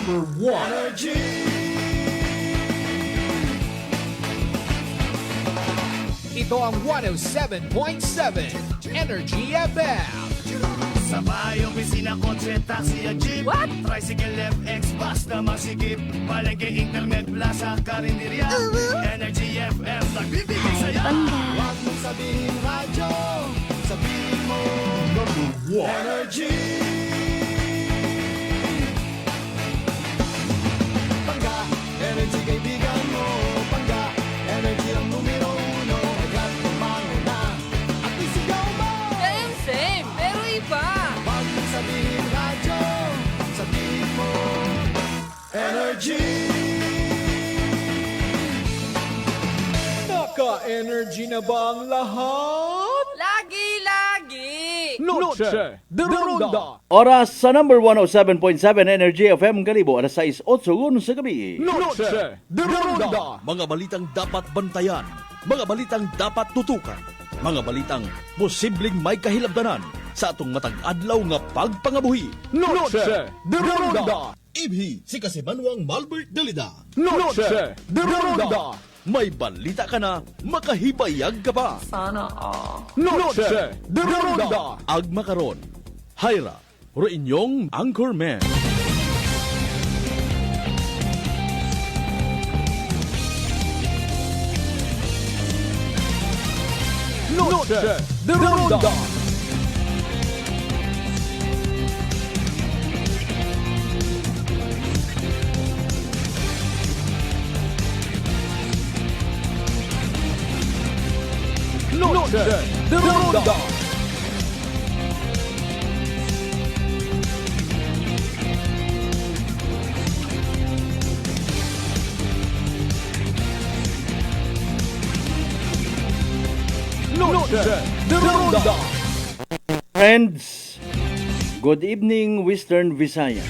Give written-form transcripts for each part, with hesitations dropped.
#1 Energy. Ito ang 107.7 Energy FM. Sa bahay, opisina, kotse, taxi at jeep. What? Tricycle, FX, basta masikip. Palengke, internet, plaza, karinderya. Energy FM, nagbibigay saya. Huwag mong sabihin radyo, sabihin mo #1 Energy. Pangga, energy kaibigan mo. Pangga, energy ang numero 1. Agad tumango na at isigaw mo. Same, pero iba. Huwag mong sabihin radyo, sabihin mo Energy. Naka-energy na ba ang lahat? Lagi-lagi. Noche de Ronda. Oras sa number 107.7 Energy FM Kalibo, alas 6:08 sa gabi. Noche de Ronda. Mga balitang dapat bantayan, mga balitang dapat tutukan, mga balitang posibleng may kahilabdanan sa atong matag adlaw nga pagpangabuhi. Noche de Ronda. Ibhi si Kasimanwang Malbert Dalida. Noche de Ronda. May balita ka na, makahibayag ka pa. Noche de Ronda. Agma karon, Hyra, ro inyong anchorman. Noche de Ronda. Noche de Ronda. Noche de Ronda. Friends, good evening Western Visayas.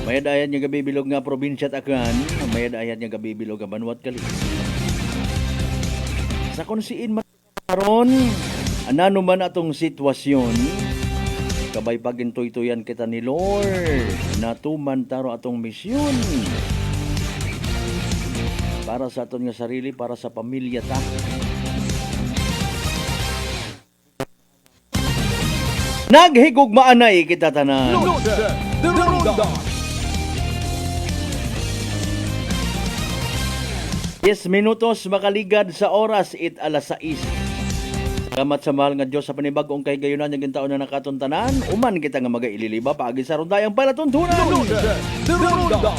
Mayadayan nga gabibilog nga probinsya at Akan, mayadayan nga gabibilog nga Banwat Kali. Sa kunsiin karon, anano man atong sitwasyon, kabay pagintoy-toyan kita ni Lord, natuman taro atong misyon. Para sa aton nga sarili, para sa pamilya ta. Naghigugmaanay kita tanan. Noche de Ronda. 10 minutos makaligad sa oras it alas 6. Salamat sa mahal nga Diyos sa panibagong kay gayunan yung taon na nakatuntanan. Uman kita nga magaililiba paagi sa rundayang palatuntunan. Noche de Ronda.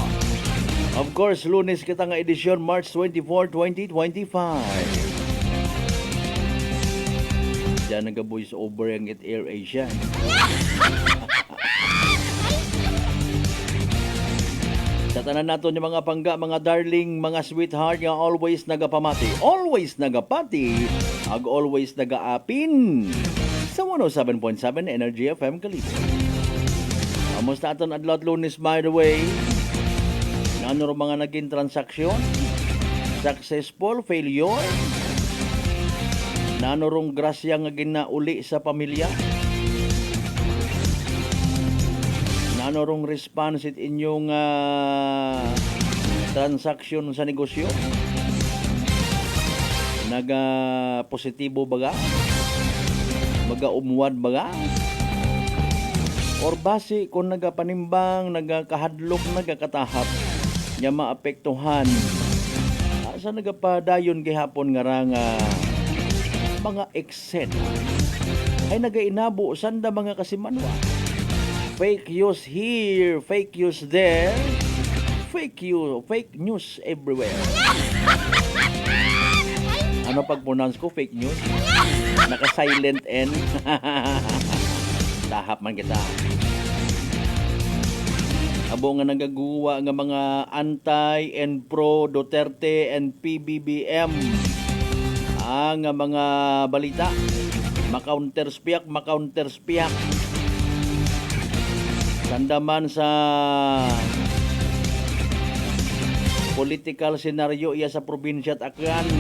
Of course, Lunes kita nga edisyon March 24, 2025. Diyan nag-voice over ang It Air Asia. Sa tanan nato ni mga pangga, mga darling, mga sweetheart nga always nagapamati. Always nagapati. Ag always nagaapin. Sa 107.7 Energy FM Kalibo. Kamusta aton adlaw at Lunes by the way? Ano ro mga naging transaksyon? Successful, failure? Nano rong grasya nga ginauli sa pamilya? Nano rong response it inyong transaksyon sa negosyo? Naga positibo baga? Maga umuwad baga? Or base kung nagapanimbang, nagakahadlok, nagakatahap, nga maapektuhan. Sa nagapadayon gihapon nga nga mga eksena ay nagainabo sanda mga kasimanwa. Fake news here, fake news there, fake news everywhere. Ano pag pronounce ko fake news? Naka-silent N. Tahap man kita. Abo nga nagaguwa nga mga anti and pro Duterte and PBBM ang mga balita makaunterspiak sandaman sa political scenario iya sa probinsya at Aklan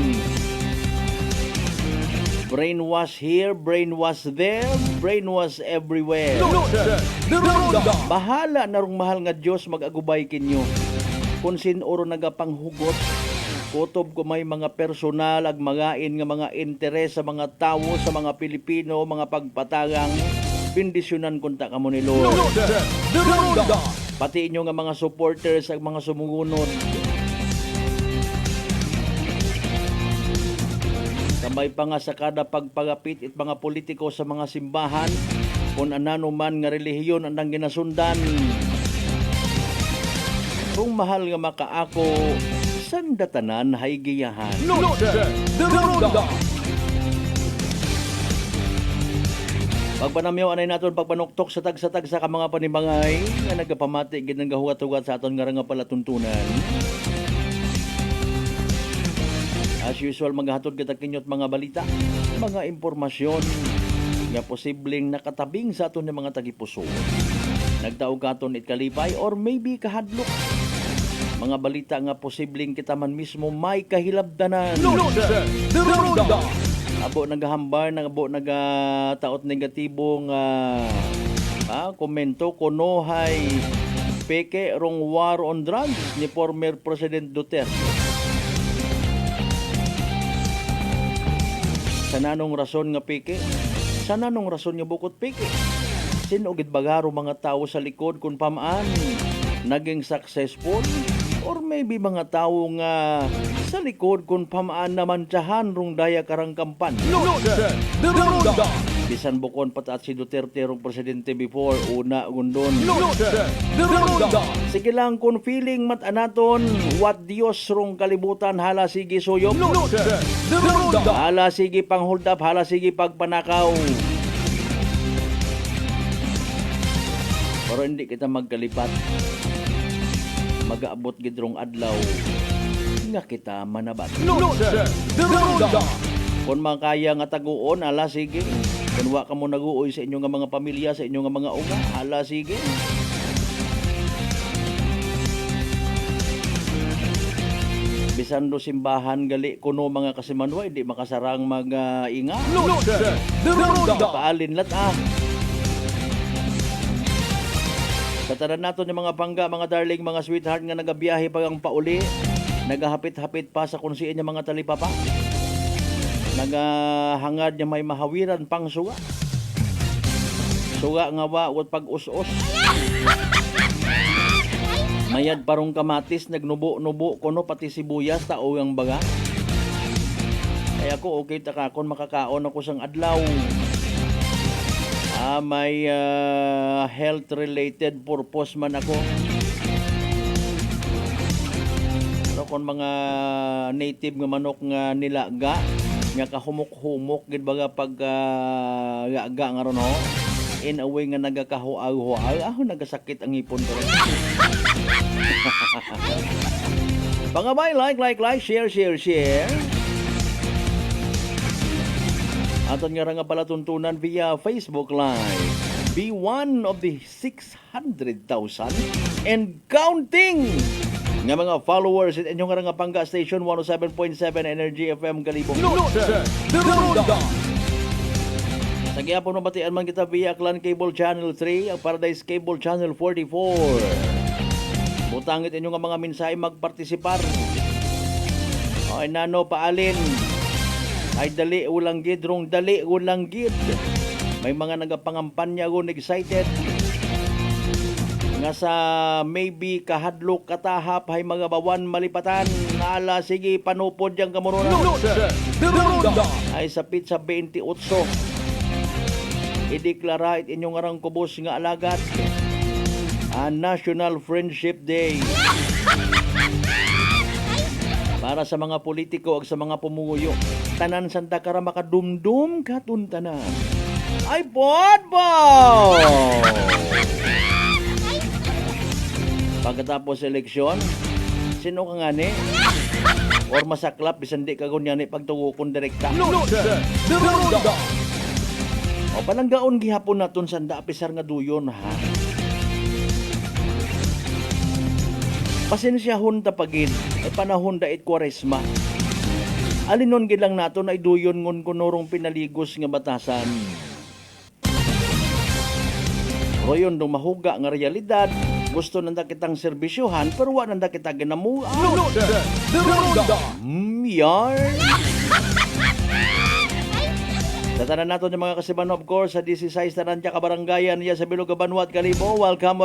Brainwash here, brainwash there, brainwash everywhere. Loaded. The Ronda. Bahala na rong mahal nga Diyos mag-agubay kinyo. Kung sinuro nagapanghugot, kutob ko may mga personal ag magain nga mga interes sa mga tao, sa mga Pilipino, mga pagpatagang, bindisyonan kunta kamo ni Lord. Loaded. The Ronda. Pati inyo nga mga supporters ag mga sumugunod. Kamay pa nga sa kada pagpagapit it mga politiko sa mga simbahan, kung anano man nga relihiyon ang ginasundan. Kung mahal nga makaako, sandatanan hay giyahan. Loaded. The Ronda. Pagpanamyaw anay naton pagpanuktok sa tag sa mga panimangay nga nagapamati gid nga hugat-hugat sa aton nga nga palatuntunan. As usual, maghatod kita kinyot mga balita, mga impormasyon nga posibleng nakatabing sa aton ng mga tagipuso. Nagtaog katon itkalipay or maybe kahadlok. Mga balita nga posibleng kita man mismo may kahilabdanan. Loaded. The Ronda. Abo nagahambar, abo nagataot negatibong komento kuno hay peke rong war on drugs ni former President Duterte. Sa nanong rason nga peke? Sa nanong rason nga bukod peke? Sino gid bagaro mga tao sa likod kung pamaan naging successful? Or maybe mga tao nga sa likod kung pamaan naman tsahan rong daya karang kampan? Loaded. The Ronda. Bisan bukon patat si Duterte rong presidente before, una gundon. Loaded. The Ronda. Sige lang kung feeling mat-anaton, what Dios rong kalibutan, hala sige suyop. Loaded. The Ronda. Hala sige pang-hold up, hala sige pagpanakaw. Pero hindi kita magkalipat. Mag-aabot gidrong adlaw nga kita manabat. Loaded. The Ronda. Kung makaya nga taguon, hala sige. Kung wa ka mo naguoy sa inyong nga mga pamilya, sa inyong nga mga uga, hala sige. Bisan do simbahan gali kuno mga kasimanway, di makasarang mag-inga. Loaded. The Ronda. Paalin lat Katanan nato ng mga pangga, mga darling, mga sweetheart nga nagabiyahe pa ang pauli, nagahapit-hapit pa sa kunsiin niya mga talipapa, nagahangad niya may mahawiran pang suga. Suga nga wa wat pag-us-us. Mayad parong kamatis, nagnubo-nubo kuno pati sibuyas tao ang baga. Kaya ko okay takakon makakaon ako sang adlaw. May health-related purpose man ako. Pero kung mga native nga manok nga nilaga, nga kahumok-humok, gid baga pag gaga nga ron ho, in a way nga nagakahuag-huag, nagasakit ang ipon ko rin. Pangabay, like, share. Aton nga nga palatuntunan via Facebook Live. Be one of the 600,000 and counting nga mga followers at inyong nga pangga station 107.7 Energy FM Kalibong. Loaded. The Ronda. Sa gihapon mabatian man kita via Clan Cable Channel 3, ang Paradise Cable Channel 44. Butangit inyong nga mga mensahe magpartisipar. Ay nano paalin. Ay dali ulang gid rong dali ulang gid. May mga nagapangampanya gon excited. Nga sa maybe kahadlok katahap hay mga bawan malipatan. Ala sige panupod yang kamurunan. Loaded. The Ronda. Ay sapit sa 28. Ideklara it inyong arang kubos nga alagat. National Friendship Day. Para sa mga politiko ag sa mga pumuyo, tanan sanda kara makadumdum katuntanan. Ay podbo! Pagkatapos eleksyon, sino ka nga ni? Or masaklap bisan di ka gunyani pagtugukon direkta. Loaded. The Ronda. O palanggaon gihapon naton sanda apisar nga duyon ha. Pasensyahon ta pagid, panahon dait Kwaresma. Alinon gid lang nato na iduyon ngon kunurong pinaligos nga batasan. Royon dong mahuga nga realidad, gusto nanda kitang serbisyohan pero wa nanda kita ginamuan. Ronda. Yarn. Tatanan nato ng mga kasiban of course sa 16 Tarantya Kabarangayan niya sa Bilog Banwat Kalibo. Welcome.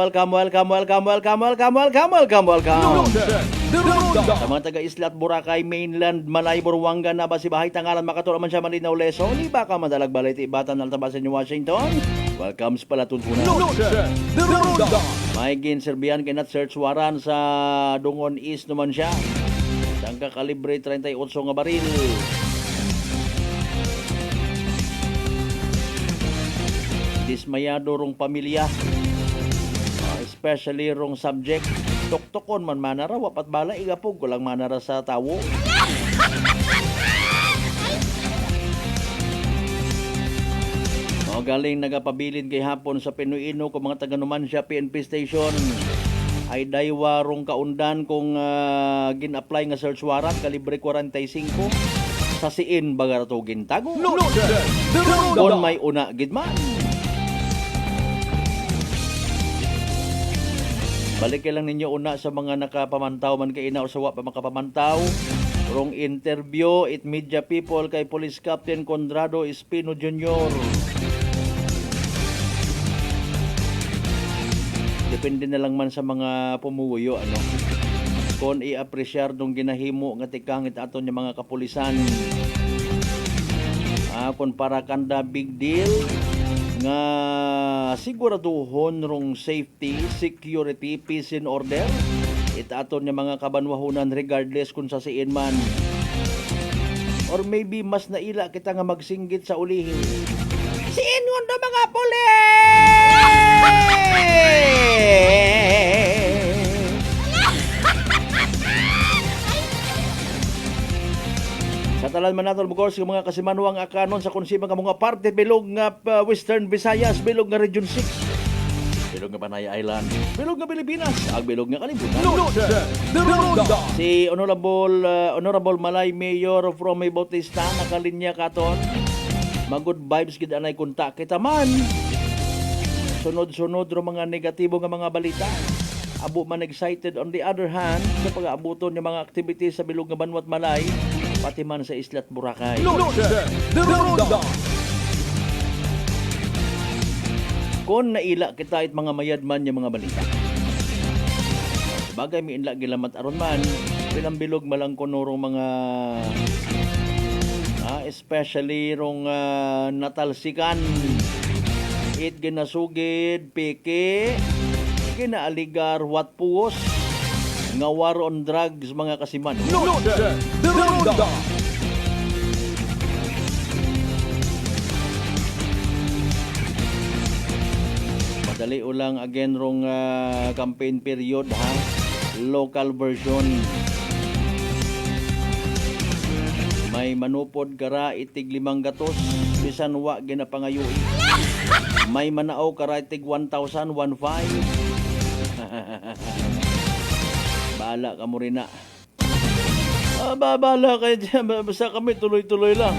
Sa mga taga-Isla at Boracay, Mainland, Malay, Buruanga na ba si Bahay Tangalan makatulad man siya Malinaw Leso, di ba ka madalag balay ti Ibatan Altabasan ni Washington? Welcome sa palatuntunan. Ronda. May ginserbihan kay Nat search warrant sa Dungon East naman siya. Siyang kakalibre 38 nga baril. Dismayado rong pamilya, especially rong subject. Tuktukon man manara, wapat bala, igapog ko lang manara sa tawo. Galing nagapabilin kay hapon sa Pinoyino kung mga taga-Numancia PNP station ay daywa rong kaundan kung gin-apply nga search warrant kalibre 45 sa siin baga to gintago. Doon may una gid man. Balik lang ninyo una sa mga nakapamantaw man kay ina o sawa pa makapamantaw. Rong interview it media people kay Police Captain Condrado Espino Jr. Depende na lang man sa mga pumuyo ano. Kung i-appreciate dong ginahimo nga tikangit aton yung mga kapulisan. Kung para kanda big deal nga siguraduhon rong safety, security, peace and order it aton yung mga kabanwahunan regardless kung sa siin man. Or maybe mas naila kita nga magsinggit sa ulihin. Siin nga mga pulis! Katalan man nato of course yung mga kasimanuang akanon sa konsiba nga mga parte bilog nga Western Visayas, bilog nga Region 6, bilog nga Panay Island, bilog nga Pilipinas, ag bilog nga kalibutan. Ronda. Si Honorable Malay Mayor from May Bautista nakalinya katon. Mag-good vibes gid anay kunta kita man. Sunod-sunod ro mga negatibo nga mga balita. Abo man excited on the other hand sa pag-aabuton ng mga activities sa bilog nga Banwat Malay pati man sa Isla at Boracay. Ronda. Kung naila kita it mga mayadman yung mga balita. Bagay mi inla gilamat aron man bilang bilog malang kunurong mga especially rong natalsikan it ginasugid peke ginaaligar wat puos nga war on drugs mga kasiman. Ronda. Madali ulang again rong campaign period ha. Local version. May manupod kara itig 5 gatos bisan wa ginapangayuhi. May manao kara itig 1,000 1,500. Bahala ka mo rin na. Bahala kayo dyan. Basta kami tuloy-tuloy lang.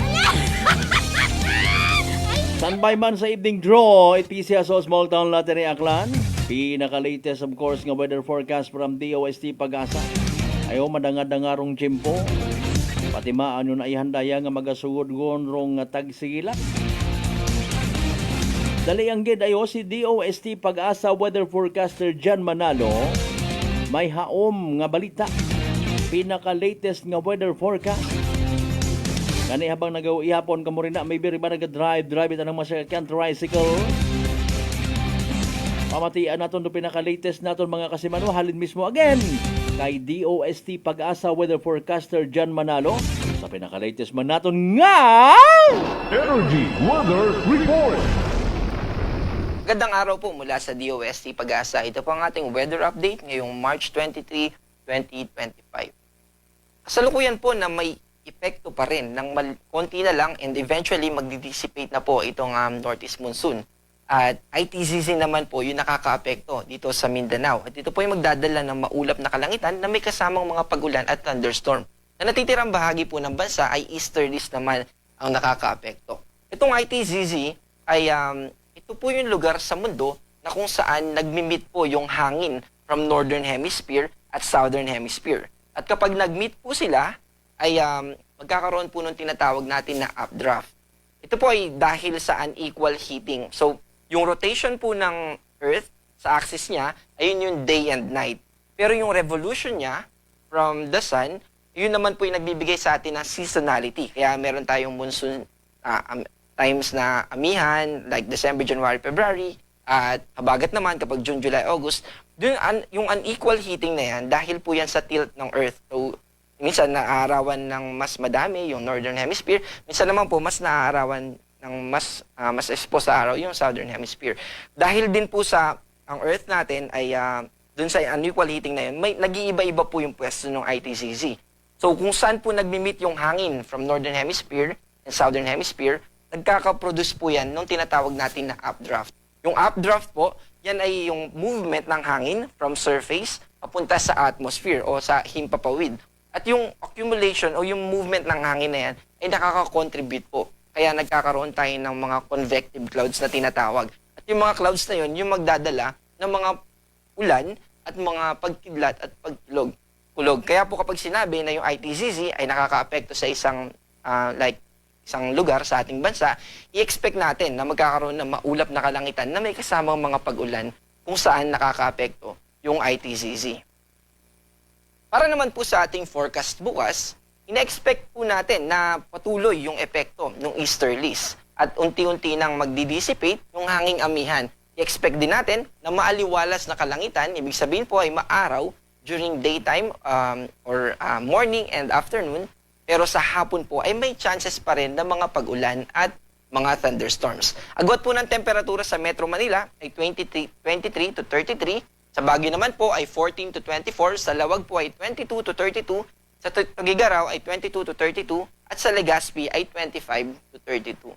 Standby man sa evening draw. ITC Aso Small Town Lottery Aklan. Pinaka-latest of course nga weather forecast from DOST Pag-asa. Ayaw madanga-dangarong tiyempo. Pati maano na ihandaya nga magasugod rong tagsigila. Dali ang gid ayo si DOST Pag-asa weather forecaster Jan Manalo. May haom nga balita. Pinaka-latest nga weather forecast. Kani habang nagaw-ihapon ka mo rin na may biri ba nag-drive ito ng masakyan tricycle. Pamatian naton do pinaka-latest naton mga kasimano halin mismo again kay DOST Pag-asa weather forecaster Jan Manalo sa pinaka-latest man naton nga Energy Weather Report. Magandang araw po mula sa DOST Pag-asa. Ito po ang ating weather update ngayong March 23, 2025. Kasalukuyan po na may epekto pa rin ng konti na lang and eventually magdi-dissipate na po itong northeast monsoon. At ITCC naman po yung nakaka-apekto dito sa Mindanao. At ito po yung magdadala ng maulap na kalangitan na may kasamang mga pagulan at thunderstorm. Na natitirang bahagi po ng bansa ay easterlies naman ang nakakaapekto. Itong ITZZ ay ito po yung lugar sa mundo na kung saan nagmi-meet po yung hangin from Northern Hemisphere at Southern Hemisphere. At kapag nag-meet po sila, ay magkakaroon po ng tinatawag natin na updraft. Ito po ay dahil sa unequal heating. So, yung rotation po ng Earth sa axis niya, ayun yung day and night. Pero yung revolution niya from the sun, yun naman po yung nagbibigay sa atin ng seasonality. Kaya meron tayong monsoon times na amihan, like December, January, February, at habagat naman kapag June, July, August. Dun, yung unequal heating na yan, dahil po yan sa tilt ng Earth. So, minsan naaarawan ng mas madami yung Northern Hemisphere, minsan naman po mas naaarawan ng mas exposed sa araw yung Southern Hemisphere. Dahil din po sa ang Earth natin ay dun sa unequal heating na yun, may nag-iiba-iba po yung pwesto ng ITCZ. So kung saan po nagmi-meet yung hangin from Northern Hemisphere and Southern Hemisphere, nagkaka-produce po yan nung tinatawag natin na updraft. Yung updraft po, yan ay yung movement ng hangin from surface papunta sa atmosphere o sa himpapawid. At yung accumulation o yung movement ng hangin na yan ay nakaka-contribute po. Kaya nagkakaroon tayo ng mga convective clouds na tinatawag. At yung mga clouds na yun, yung magdadala ng mga ulan at mga pagkidlat at pagkulog. Kaya po kapag sinabi na yung ITZZ ay nakaka-apekto sa isang lugar sa ating bansa, i-expect natin na magkakaroon ng maulap na kalangitan na may kasamang mga pag-ulan kung saan nakaka-apekto yung ITZZ. Para naman po sa ating forecast bukas, ina-expect po natin na patuloy yung epekto ng easterlies at unti-unti nang magdi-dissipate yung hanging amihan. I-expect din natin na maaliwalas na kalangitan, ibig sabihin po ay maaraw during daytime or morning and afternoon, pero sa hapon po ay may chances pa rin ng mga pag-ulan at mga thunderstorms. Agwat po ng temperatura sa Metro Manila ay 23 to 33, sa Baguio naman po ay 14 to 24, sa Lawag po ay 22 to 32, sa Tugigaraw ay 22 to 32, at sa Legazpi ay 25 to 32.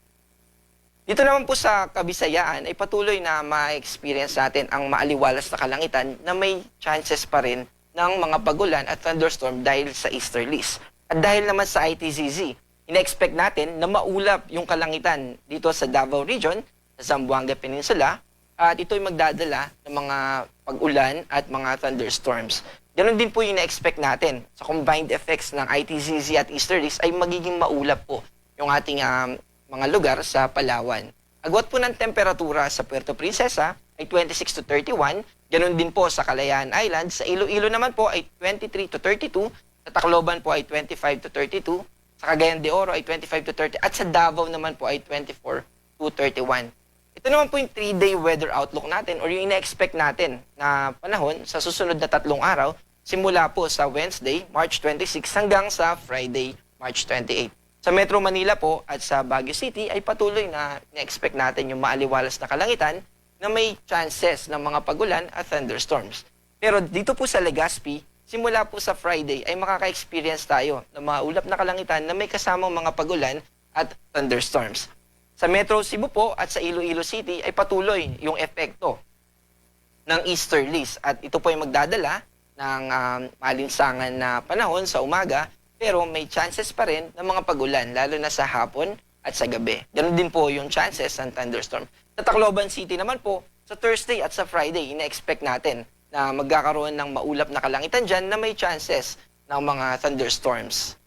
Dito naman po sa Kabisayaan ay patuloy na ma-experience natin ang maaliwalas na kalangitan na may chances pa rin ng mga pagulan at thunderstorm dahil sa easterlies. At dahil naman sa ITZZ, ina-expect natin na maulap yung kalangitan dito sa Davao Region, sa Zamboanga Peninsula, at ito'y magdadala ng mga pag-ulan at mga thunderstorms. Ganon din po yung ina-expect natin sa combined effects ng ITZZ at easterlies ay magiging maulap po yung ating mga lugar sa Palawan. Agwat po ng temperatura sa Puerto Princesa ay 26 to 31, ganon din po sa Kalayaan Island, sa Iloilo naman po ay 23 to 32, sa Tacloban po ay 25 to 32, sa Cagayan de Oro ay 25 to 30, at sa Davao naman po ay 24 to 31. Ito naman po yung 3-day weather outlook natin or yung ina-expect natin na panahon sa susunod na 3 araw, simula po sa Wednesday, March 26 hanggang sa Friday, March 28. Sa Metro Manila po at sa Baguio City ay patuloy na ina-expect natin yung maaliwalas na kalangitan na may chances ng mga pagulan at thunderstorms. Pero dito po sa Legazpi, simula po sa Friday ay makaka-experience tayo ng maulap na kalangitan na may kasamang mga pagulan at thunderstorms. Sa Metro Cebu po at sa Iloilo City ay patuloy yung epekto ng easterlies at ito po ay magdadala ng malinsangan na panahon sa umaga, pero may chances pa rin ng mga pagulan lalo na sa hapon at sa gabi. Ganun din po yung chances ng thunderstorm. Sa Tacloban City naman po, sa Thursday at sa Friday, ina-expect natin na magkakaroon ng maulap na kalangitan dyan na may chances ng mga thunderstorms.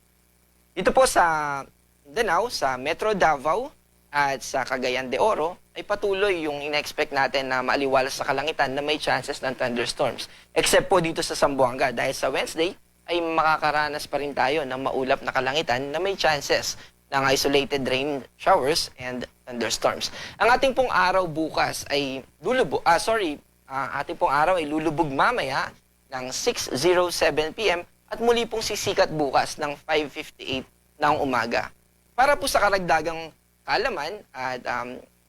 Dito po sa Mindanao, sa Metro Davao at sa Cagayan de Oro, ay patuloy yung ina-expect natin na maaliwalas sa kalangitan na may chances ng thunderstorms. Except po dito sa Zamboanga, dahil sa Wednesday ay makakaranas pa rin tayo ng maulap na kalangitan na may chances ng isolated rain showers and thunderstorms. Ang ating pong araw bukas ay ating pong araw ay lulubog mamaya ng 6:07 p.m. at muli pong sisikat bukas ng 5:58 ng umaga. Para po sa karagdagang kaalaman at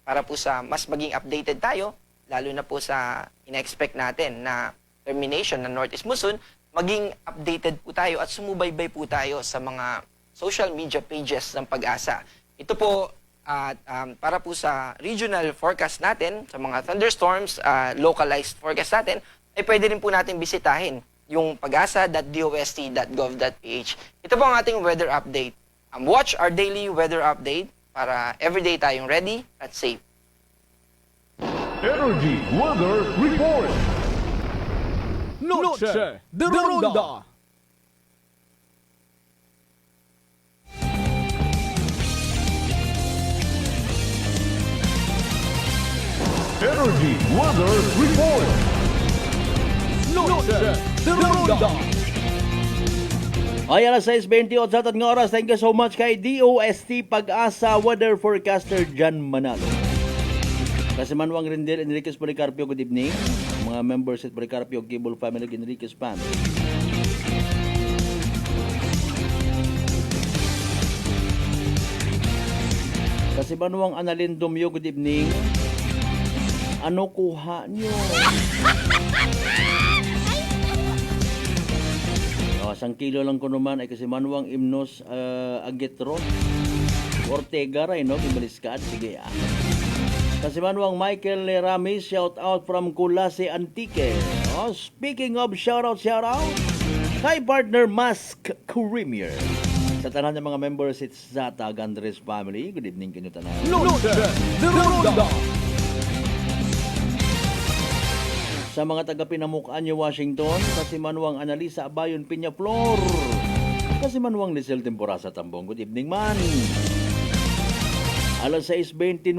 para po sa mas maging updated tayo, lalo na po sa ina-expect natin na termination ng Northeast Monsoon, maging updated po tayo at sumubaybay po tayo sa mga social media pages ng Pag-asa. Ito po para po sa regional forecast natin, sa mga thunderstorms, localized forecast natin, ay pwede rin po natin bisitahin yung pag-asa.dost.gov.ph. Ito po ang ating weather update. Watch our daily weather update para everyday tayong ready at safe. Energy Weather Report. Noche de Ronda. Energy Weather Report. Noche de Ronda. Ay, alas 6:28 sa nga oras. Thank you so much kay DOST Pag-asa Weather Forecaster Jan Manalo. Kasi Manuang Rendel Enriquez Policarpio, good evening. Mga members at Policarpio Cable Family Enriquez Family. Kasi Manuang Annalyn Domyo, good evening. Ano kuha nyo? Isang kilo lang ko naman ay kasi Manuang Imnos Agetro Ortega rin, no? Kimaliskad. Sige, Kasi Manuang Michael Ramis, shout out from Kulase Antique. Speaking of shout out, kay partner Mask Kurimier. Sa tanan ng mga members sa Tag Andres family, good evening kinyo tanan. Noche de Ronda. Sa mga taga-Pinamukaan niyo Washington, kasi Manuang Analisa Abayon Peñaflor, kasi Manuang Lisel Temporasa Tambong, good evening man. Alas 6:29,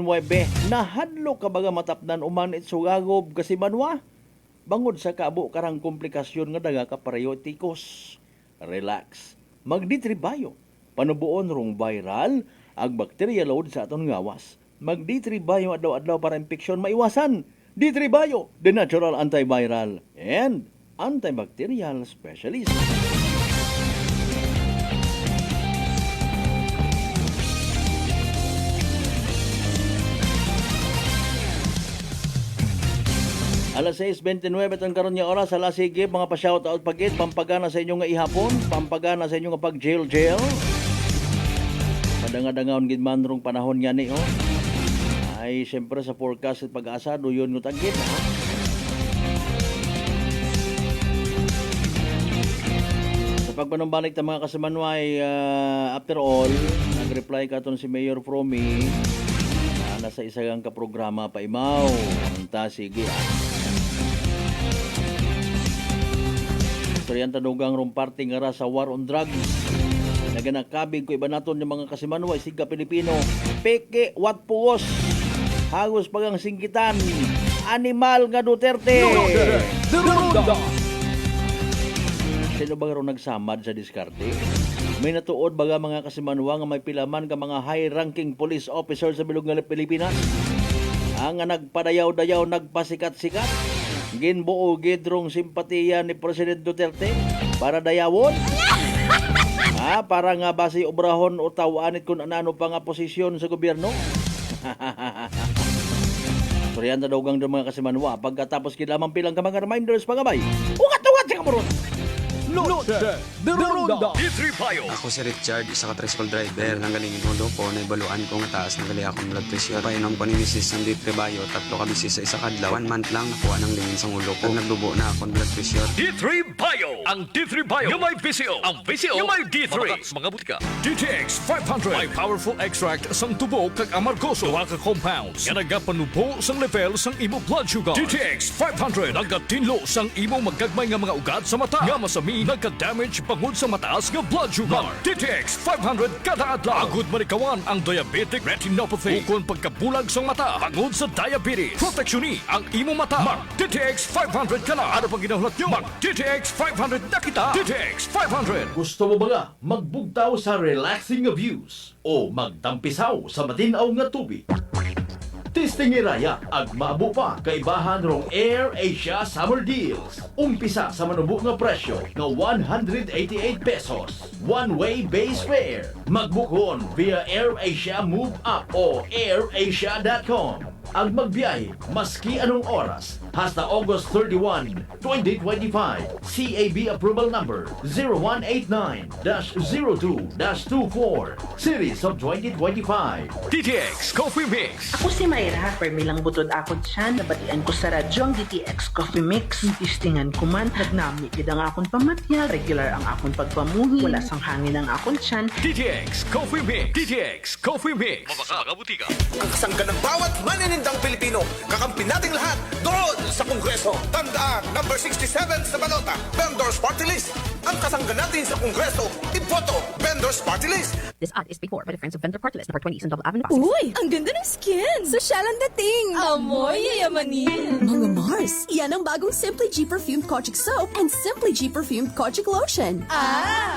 nahadlo ka baga matapdan uman itsugagob kasi Manwa, bangod sa kabo karang komplikasyon nga daga ka pareho tikos. Relax, magditribayo, panubuon rong viral, ag bacteria load sa aton ngawas. Magditribayo adlaw-adlaw para infeksyon maiwasan. Ditribayo, the natural antiviral and antibacterial specialist. Alas 6:29 itong karon nga oras. Alas sige, mga pa-shoutout pagit. Pampagana sa inyo nga ihapon. Pampagana sa inyo nga pag-jail. Padanga-dangaon gid man rong panahon nga ni, ay siyempre sa forecast at pag-asa doon yung tagit, Sa pagpanumbalik ng mga kasamanway, after all, nag-reply ka si Mayor Fromy, nasa isang kaprograma pa imaw. Anta, sige, Storyan tanugang rong party nga ra sa war on drugs. Naganakabig ko iba naton yung mga kasimanway, siga Pilipino. Peke, wat puwos. Hagos pagang singkitan, animal nga Duterte. Noche de Ronda. Sino ba ron nagsamad sa diskarte? May natuod baga mga kasimanwa nga may pilaman ka mga high-ranking police officer sa bilog nga Pilipinas. Ang nagpadayaw-dayaw, nagpasikat-sikat. Ginbuo gidrong simpatiya ni President Duterte para dayawon. Para nga basi obrahon o tawanit kung ano pa nga posisyon sa gobyerno. Suryan na daw gang mga kasimanwa. Pagkatapos kilamang pilang ka mga reminders pangabay. Ukat-ukat sa kamuron. Noche de Ronda. Ako si Richard, isa ka tricycle driver. Nanggalingin hulo ko, naibaluan ko nga taas ng gali akong blood pressure. Painom ko ni Mrs. ng D3 Bio, 3 ka bisis sa isa kadlaw. 1 month lang nakuha ng lingin sa ulo ko. Nagdubo na akong blood pressure. D3 Bio! Ang D3 Bio yung may VCO. Ang VCO yung may D3. Mga butika. DTX 500. May powerful extract sang tubo kag amargoso. Duha ka compounds. Nga nagapanubo sang level sang imo blood sugar. DTX 500. Nagatinlo sang imo magagmay nga mga ugat sa mata. Nga masami nagka-damage bangod sa mataas nga blood sugar. DTX 500 kada adlaw. Agud manikawan ang diabetic retinopathy. Ukon pagkabulag sa mata bangod sa diabetes. Proteksyon ang imo mata. Mag DTX 500 ka na. Ano pang ginahulat nyo? Mag DTX 500 na kita. DTX 500. Gusto mo ba nga magbugtaw sa relaxing views o magtampisaw sa matinaw nga tubig? Testing iraya ag maabo pa kaibahan rong Air Asia Summer Deals. Umpisa sa manubo nga presyo na 188 pesos. One-way base fare. Magbukon via Air Asia Move Up o airasia.com. ang magbiyahe maski anong oras hasta August 31, 2025. CAB approval number 0189-02-24 Series of 2025. DTX Coffee Mix. Ako si Mayra, permilang butod akon siya, nabatian ko sa radyo ang DTX Coffee Mix. Tistingan ko man, nagnami gid ang akon pamatya, regular ang akon pagpamuhi, wala sang hangin ang akon tiyan. DTX Coffee Mix. DTX Coffee Mix. Mga butika. Ang kasangga ng bawat maninindang Pilipino. Kakampi nating lahat doon sa Kongreso. Tandaan, number 67 sa balota, Vendors Party List. Ang kasangga natin sa Kongreso, iboto, Vendors Party List. This ad is paid for by the Friends of Vendor Party List, number 20 Eastern Double Avenue, Pasig. Uy, ang ganda ng skin! Sosyal ang dating! Amoy yayamanin! Mga Mars, yan ang bagong Simply G Perfumed Kojic Soap and Simply G Perfumed Kojic Lotion.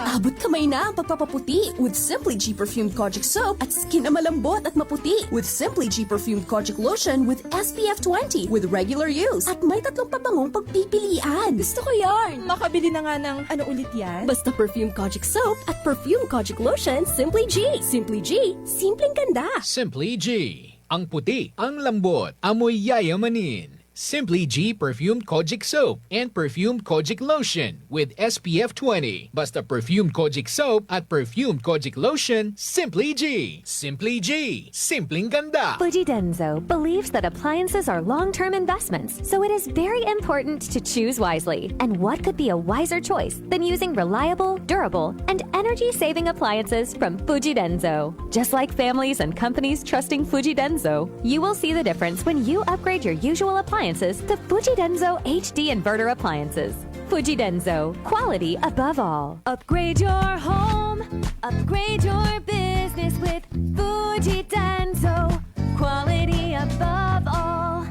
Abot kamay na ang pagpapaputi with Simply G Perfumed Kojic Soap at skin na malambot at maputi with Simply G Perfumed Kojic Lotion with SPF 20 with regular use. At may 3 pabangong pagpipilian. Gusto ko yarn! Makabili na nga ng ano ulit yan? Basta Perfume Kojic Soap at Perfume Kojic Lotion, Simply G. Simply G, simpleng ganda. Simply G. Ang puti, ang lambot, amoy yayamanin. Simply G Perfumed Kojic Soap and Perfumed Kojic Lotion with SPF 20. Basta Perfumed Kojic Soap at Perfumed Kojic Lotion, Simply G. Simply G. Simpleng ganda. Fuji Denso believes that appliances are long-term investments, so it is very important to choose wisely. And what could be a wiser choice than using reliable, durable, and energy-saving appliances from Fuji Denso? Just like families and companies trusting Fuji Denso, you will see the difference when you upgrade your usual appliances to Fuji Denso HD inverter appliances. Fuji Denso, quality above all. Upgrade your home, upgrade your business with Fuji Denso, quality above all.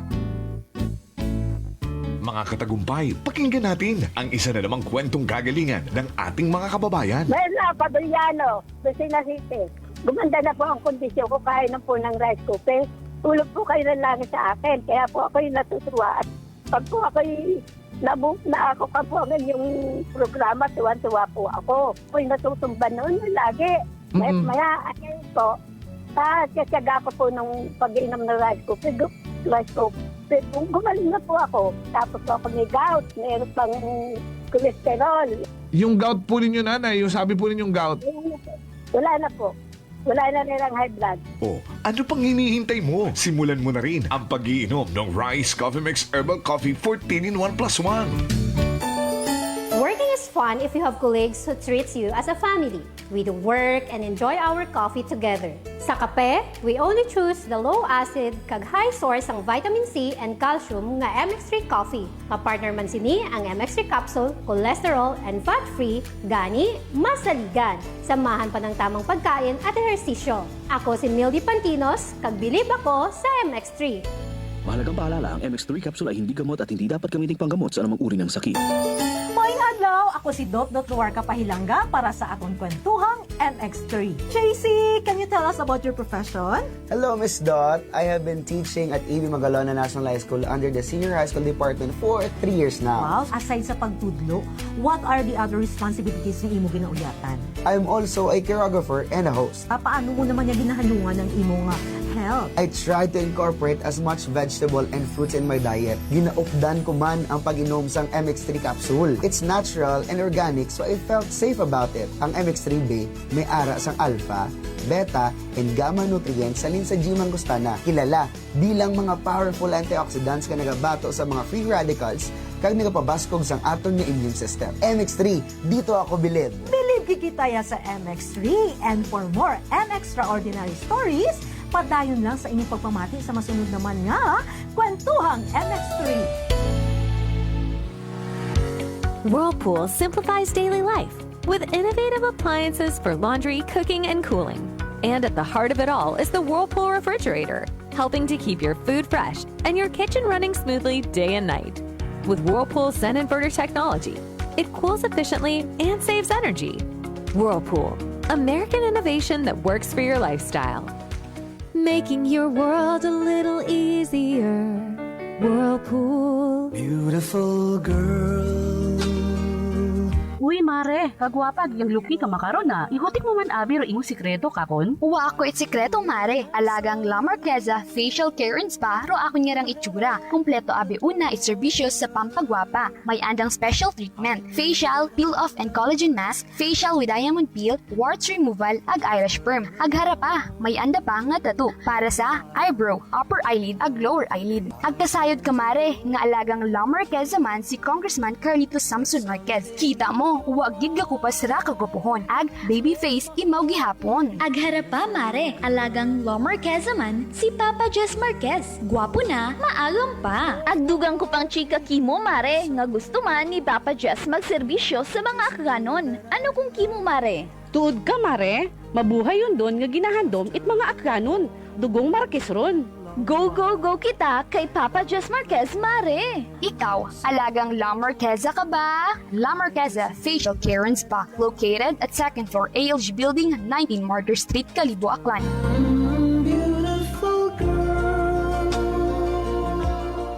Mga katagumpay, pakinggan natin ang isa na namang kwentong gagalingan ng ating mga kababayan. Mayroon Padriano, Lucena City. Gumanda na po ang kondisyon ko kahit na po ng rice cooker. Tulog po kayo ng langit sa akin, kaya po ako'y natutuwa. At pag po ako'y na ako ka po ang yung programa, tuwan-tuwa po ako. Ako'y natutumban noon lagi. Maya, ayun po, kasyaga ko po nung pag-inom ng rice cooker. Gumaling na po ako. Tapos po ako may gout, mayroon pang cholesterol. Yung gout po ninyo, nanay, yung sabi po ninyong gout. Wala na po. Wala na nilang high blood. Oh, ano pang hinihintay mo? Simulan mo na rin ang pag-iinom ng Rice Coffee Mix Herbal Coffee 14 in 1 plus 1. Working is fun if you have colleagues who treats you as a family. We do work and enjoy our coffee together. Sa kape, we only choose the low-acid kag high source ang vitamin C and calcium nga MX3 coffee. Kapartner man sini ang MX3 capsule, cholesterol and fat-free, gani, masaligan. Samahan pa ng tamang pagkain at ehersisyo. Ako si Mildy Pantinos, kag bilib ako sa MX3. Mahalagang paalala, ang MX3 capsule ay hindi gamot at hindi dapat gamiting panggamot sa anumang uri ng sakit. Mayong adlaw, ako si Dot Luarca Pahilanga para sa akong kwentuhang MX3. JC, can you tell us about your profession? Hello, Miss Dot. I have been teaching at A.B. Magalona National High School under the Senior High School Department for 3 years now. Wow, aside sa pagtudlo, what are the other responsibilities ng imo ginaulyatan? I'm also a choreographer and a host. Paano mo naman niya ginahalungan ng imo nga health? I try to incorporate as much vegetable and fruits in my diet. Ginaupdan ko man ang pag-inom sang MX3 capsule. It's natural and organic, so I felt safe about it. Ang MX3B may ara sang alpha, beta, and gamma nutrients salin sa G. mangostana. Kilala bilang mga powerful antioxidants ka nagabato sa mga free radicals kag nagapabaskog sang aton nga immune system. MX3, dito ako bilib. Bilib kikitaya sa MX3, and for more MXtraordinary stories, padayon lang sa inyong pagpamati sa masunod naman nga kwentuhang MX3. Whirlpool simplifies daily life with innovative appliances for laundry, cooking, and cooling. And at the heart of it all is the Whirlpool refrigerator, helping to keep your food fresh and your kitchen running smoothly day and night. With Whirlpool Zen Inverter technology, it cools efficiently and saves energy. Whirlpool, American innovation that works for your lifestyle. Making your world a little easier. Whirlpool. Beautiful girl. Uy, mare, kagwapag yung luki ka makaron na. Ihutik mo man abi ro imong sikreto kakon. Wa ako it sikreto, mare. Alagang La Marqueza Facial Care and Spa ro ako niyarang itsura. Kumpleto abi una it serbisyo sa pampagwapa. May andang special treatment, facial, peel-off and collagen mask, facial with diamond peel, warts removal, ag eyelash perm. Ag harapa, may anda pa nga tattoo para sa eyebrow, upper eyelid, ag lower eyelid. Ag kasayod ka, mare, nga alagang La Marqueza man si Congressman Carlito Samson Marquez. Kita mo, wag gid ka kupas ra kagwapuhon. Ag baby face imaw gihapon. Ag harapa, mare, alagang La Marqueza man si Papa Jess Marquez. Gwapo na, maagam pa. Ag dugang ko pang chika kimo, mare, nga gusto man ni Papa Jess magserbisyo sa mga akganon. Ano kung kimo, mare? Tuod ka, mare. Mabuhay yun doon nga ginahandom it mga akranon. Dugong Marquez ron. Go, go, go kita kay Papa Jess Marquez, mare. Ikaw, alagang La Marqueza ka ba? La Marqueza Facial Care and Spa, located at 2nd floor ALG Building, 19 Martyr Street, Kalibo, Aklan.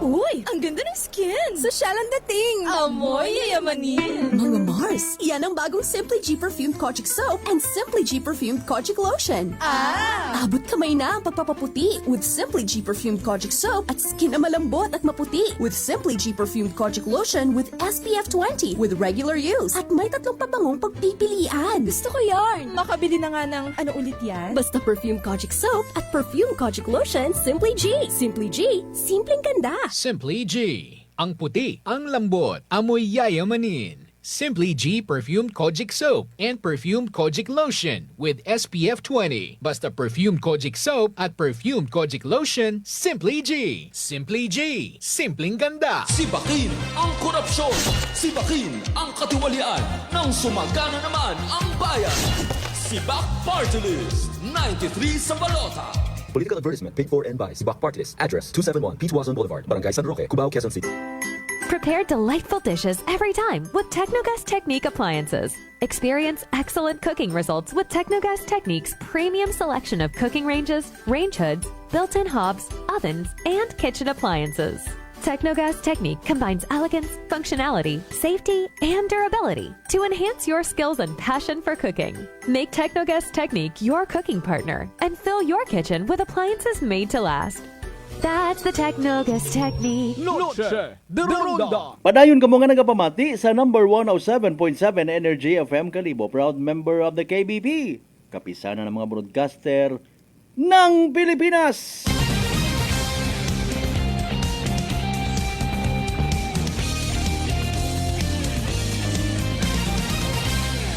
Uy, ang ganda ng skin! Sosyal ang dating! Amoy yayamanin! Mga Mars, yan ang bagong Simply G Perfumed Kojic Soap and Simply G Perfumed Kojic Lotion. Abot kamay na ang pagpapaputi with Simply G Perfumed Kojic Soap at skin na malambot at maputi with Simply G Perfumed Kojic Lotion with SPF 20 with regular use. At may 3 pabangong pagpipilian. Gusto ko yarn! Makabili na nga ng ano ulit yan? Basta Perfumed Kojic Soap at Perfumed Kojic Lotion, Simply G. Simply G, simpleng ganda. Simply G. Ang puti, ang lambot, amoy yayamanin. Simply G Perfumed Kojic Soap and Perfumed Kojic Lotion with SPF 20. Basta Perfumed Kojic Soap at Perfumed Kojic Lotion, Simply G. Simply G. Simpleng ganda. Sibakin ang korupsyon. Sibakin ang katiwalian. Nang sumagana naman ang bayan. Sibak Party List. 93 sa balota. Political advertisement paid for and by Sibak Party List. Address 271 Pituazon Boulevard, Barangay San Roque, Cubao, Quezon City. Prepare delightful dishes every time with Technogas Technique appliances. Experience excellent cooking results with Technogas Technique's premium selection of cooking ranges, range hoods, built-in hobs, ovens, and kitchen appliances. Technogas Technique combines elegance, functionality, safety, and durability to enhance your skills and passion for cooking. Make Technogas Technique your cooking partner and fill your kitchen with appliances made to last. That's the Technogas Technique. Noche de Ronda. Padayon ka mo nga nagapamati sa number 107.7 Energy FM Kalibo, proud member of the KBP. Kapisana ng mga broadcaster ng Pilipinas.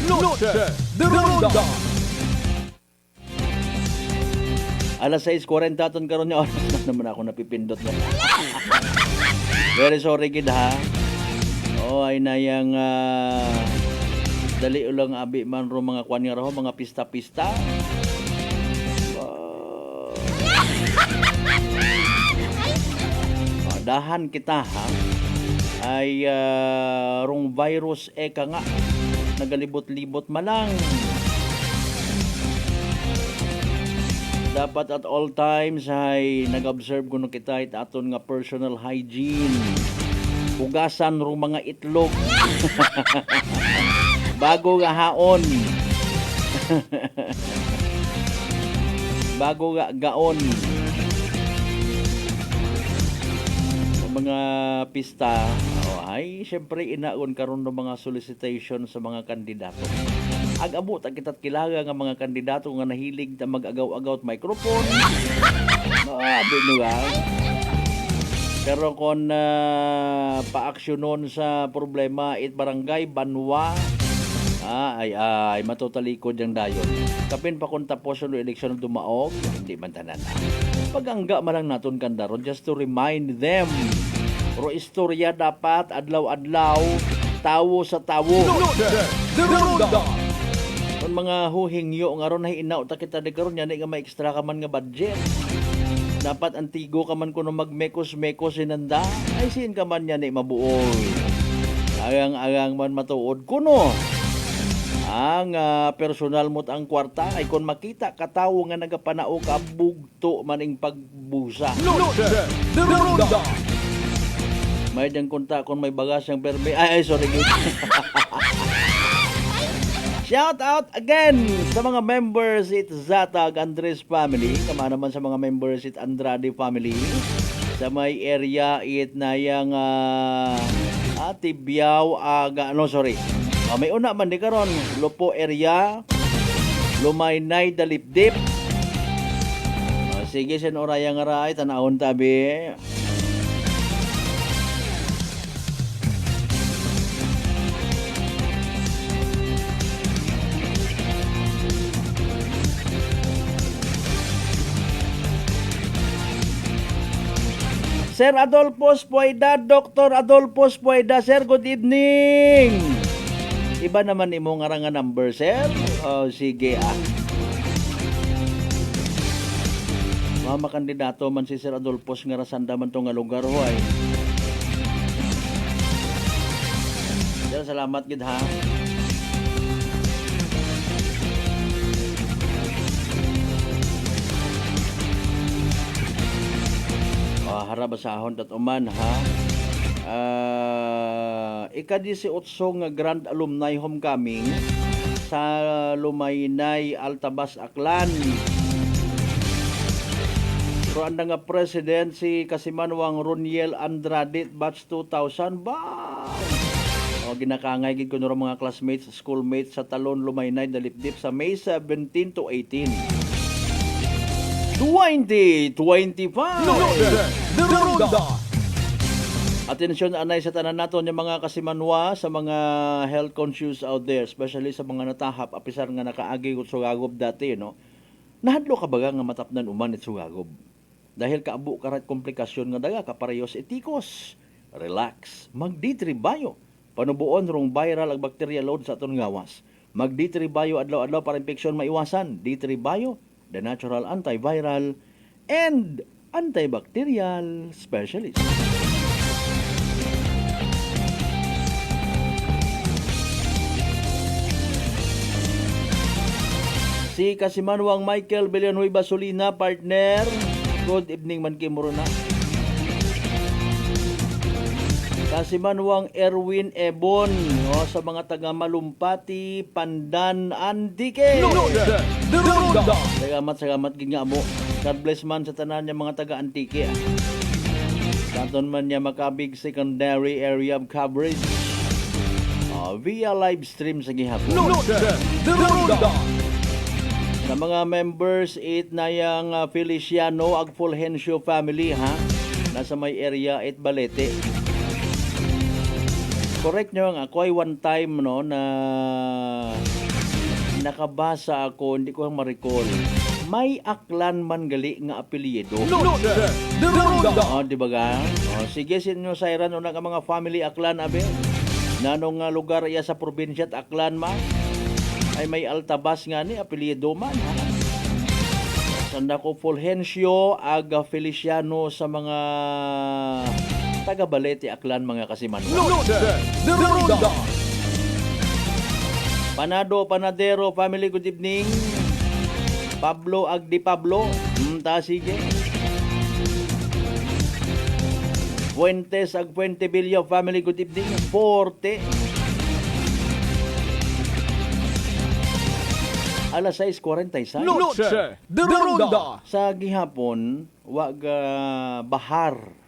Noche de Ronda. Alas 6:40 ton karon nya oras na naman ako napipindot na. Very sorry kid ha. Ay nayang dali ulang abi man ro mga kwan nga raw mga pista-pista. Dahan kita ha. Ay rong virus ka nga nagalibot-libot malang. Dapat at all times ay nag-observe kuno kita it aton nga personal hygiene. Hugasan ro mga itlog. Bago nga haon. Bago nga gaon. Mga pista ay syempre inaon karon ng mga solicitation sa mga kandidato. Ag-abot ang kita't kilaga nga mga kandidato nga nahilig na mag-agaw-agaw at microphone. Binugang. Pero kung pa-aksyonon sa problema it barangay Banwa, ay matutalikod yung dayon. Kapin pa kung tapos yung eleksyon ng dumaog, hindi man tanan. Pag-angga man lang naton kandaron just to remind them. Ro istorya dapat adlaw-adlaw, tawo sa tawo. Kung mga huhingyo nga ron ay inaw ta kita de karon yan nga may extra ka man nga budget. Dapat antigo ka man kuno magmekos-mekos inanda. Ay sin ka man yan mabuol. Agang-agang man matuod kuno. Ang personal mo't ang kwarta ay kung makita katawo nga nagapanao ka bugto maning pagbusa. May dang kunta kung may bagas ang perme. Ay sorry. Shout out again sa mga members it Zatag Andres family, kama naman sa mga members it Andrade family. Sa may area it nayang Tibiao may una man di karon Lupo area, Lumaynay Dalipdip. Sige sen oraya nga ray tanawon tabi. Sir Adolfo Pueda, Dr. Adolfo Pueda, sir, good evening. Iba naman imo nga nga number, sir. Oh, sige Mama kandidato man si Sir Adolfo nga rasanda man to nga lugar hoy. Sir, salamat gid ha. Harabasahon tat uman ha. Ika-18 nga Grand Alumni Homecoming sa Lumaynay, Altabas, Aklan. Ruanda nga President si Kasimanwang Roniel Andrade batch 2000 ba? Ginakangay gid ko nuro mga classmates, schoolmates sa Talon, Lumaynay, Dalipdip sa May 17 to 18. 2025 The Ronda. Atensyon anay sa tanan naton yung mga kasimanwa sa mga health conscious out there, especially sa mga natahap apisar nga nakaagi ug sugagob dati no. Nahadlo ka baga nga matapnan uman it sugagob. Dahil kaabo karat komplikasyon nga daga kaparehos etikos. Relax, magditribayo. Panubuon rong viral ag bacteria load sa aton gawas. Magditribayo adlaw-adlaw para infeksyon maiwasan. Ditribayo, the natural antiviral and antibacterial specialist. Si Kasimanwang Michael Villanueva Solina, partner. Good evening man kimuro na. Kasimanwang Erwin Ebon sa mga taga Malumpati, Pandan, Antique. Salamat gid nga mo. God bless man sa tanan niya mga taga Antique. Katon man niya makabig secondary area of coverage. Via live stream sa gihapon. Sa mga members, na yung Feliciano ag Fulgencio family ha. Nasa may area Balete. Correct nyo nga, ako ay one time no, na nakabasa ako, hindi ko ma-recall. May Aklan man gali nga apelyido. Di ba ga? Sige, sinyo sayran unang mga family Aklan abe. Nanong lugar iya sa probinsya at Aklan man. Ay may Altabas nga ni apelyido man. Sanda ko Fulgencio ag Feliciano sa mga taga Balete Aklan mga kasimanwa. Panadero family, good evening. Pablo ag di Pablo. Sige. Fuentes ag Fuentevilla family, good evening. Forte. Alas 6:46. The Ronda. Sa gihapon, wag bahar.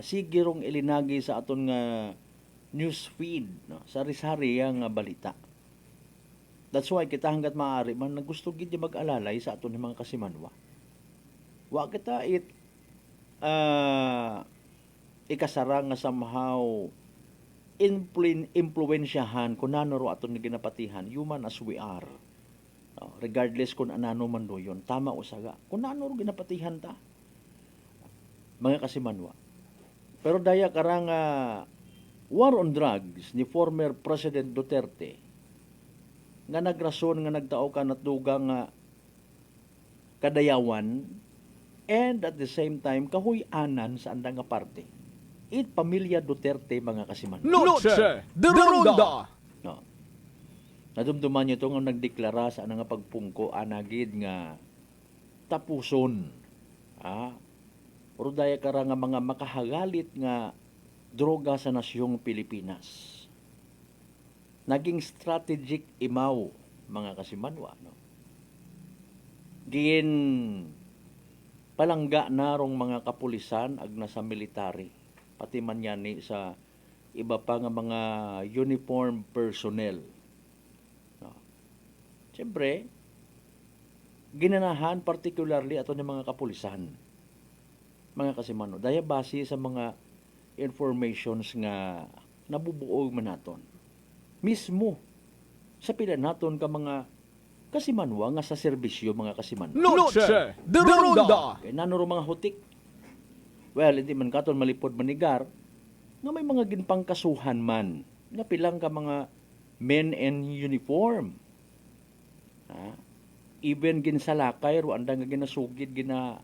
Sigirong ilinagi sa aton nga news feed no, sa risari nga balita. That's why kita hanggat maaari man gusto gid mag-alalay sa aton mga kasimanwa. Wa kita ikasara nga somehow impluwensyahan kung nano ro aton ginapatihan, human as we are. Regardless kung anano man do yun, tama o saga. Kung nano ro ginapatihan ta, mga kasimanwa. Pero daya karang war on drugs ni former President Duterte nga nagrason nga nagtao ka at dugang kadayawan and at the same time kahuy-anan sa andang nga parte. Pamilya Duterte mga kasimanwa. The Ronda. No. Nadumduman niyo itong nagdeklara sa nga pagpungko anagid nga tapuson. Pero daya kara nga mga makahagalit nga droga sa nasyong Pilipinas. naging strategic imaw mga kasimanwa, no? Gin palangga narong mga kapulisan ag nasa military, pati man yan sa iba pa nga mga uniform personnel. No? Siyempre, ginanahan particularly ato ng mga kapulisan, mga kasimano, daya base sa mga informations nga nabubuog man naton. Mismo sa pila naton ka mga kasimanwa nga sa serbisyo, mga kasimanwa. Noche de Ronda. Kaya nanuro mga hutik. Well, hindi man katon malipod manigar nga may mga ginpang kasuhan man nga pilang ka mga men in uniform. Ha? Even ginsalakay ro anda nga ginasugid gina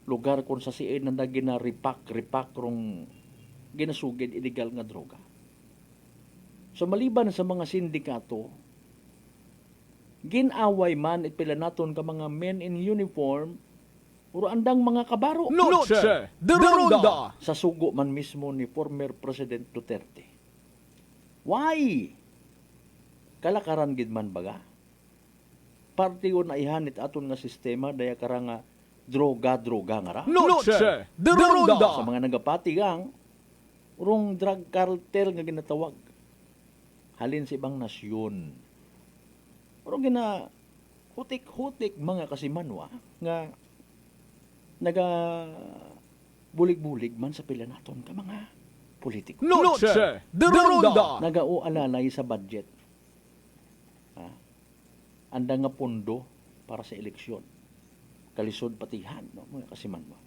lugar kung sa siin nanda gina ripak rong ginasugid illegal nga droga. So maliban sa mga sindikato, ginaway man at pila naton ka mga men in uniform uro andang mga kabaro. Noche de Ronda. Sa sugo man mismo ni former President Duterte. Why? Kalakaran gid man baga? Partiyo na ihanit aton nga sistema daya kara nga droga nga ra. Noche de Ronda. Sa mga nagapati gang urong drug cartel nga ginatawag. Halin sa ibang nasyon. Pero gina hutik-hutik mga kasimanwa nga naga bulig-bulig man sa pila naton ka mga politiko. Noche de Ronda. Nagaualalay sa budget. Ha? Anda nga pondo para sa eleksyon. Kalisod patihan, no, mga kasimanwa.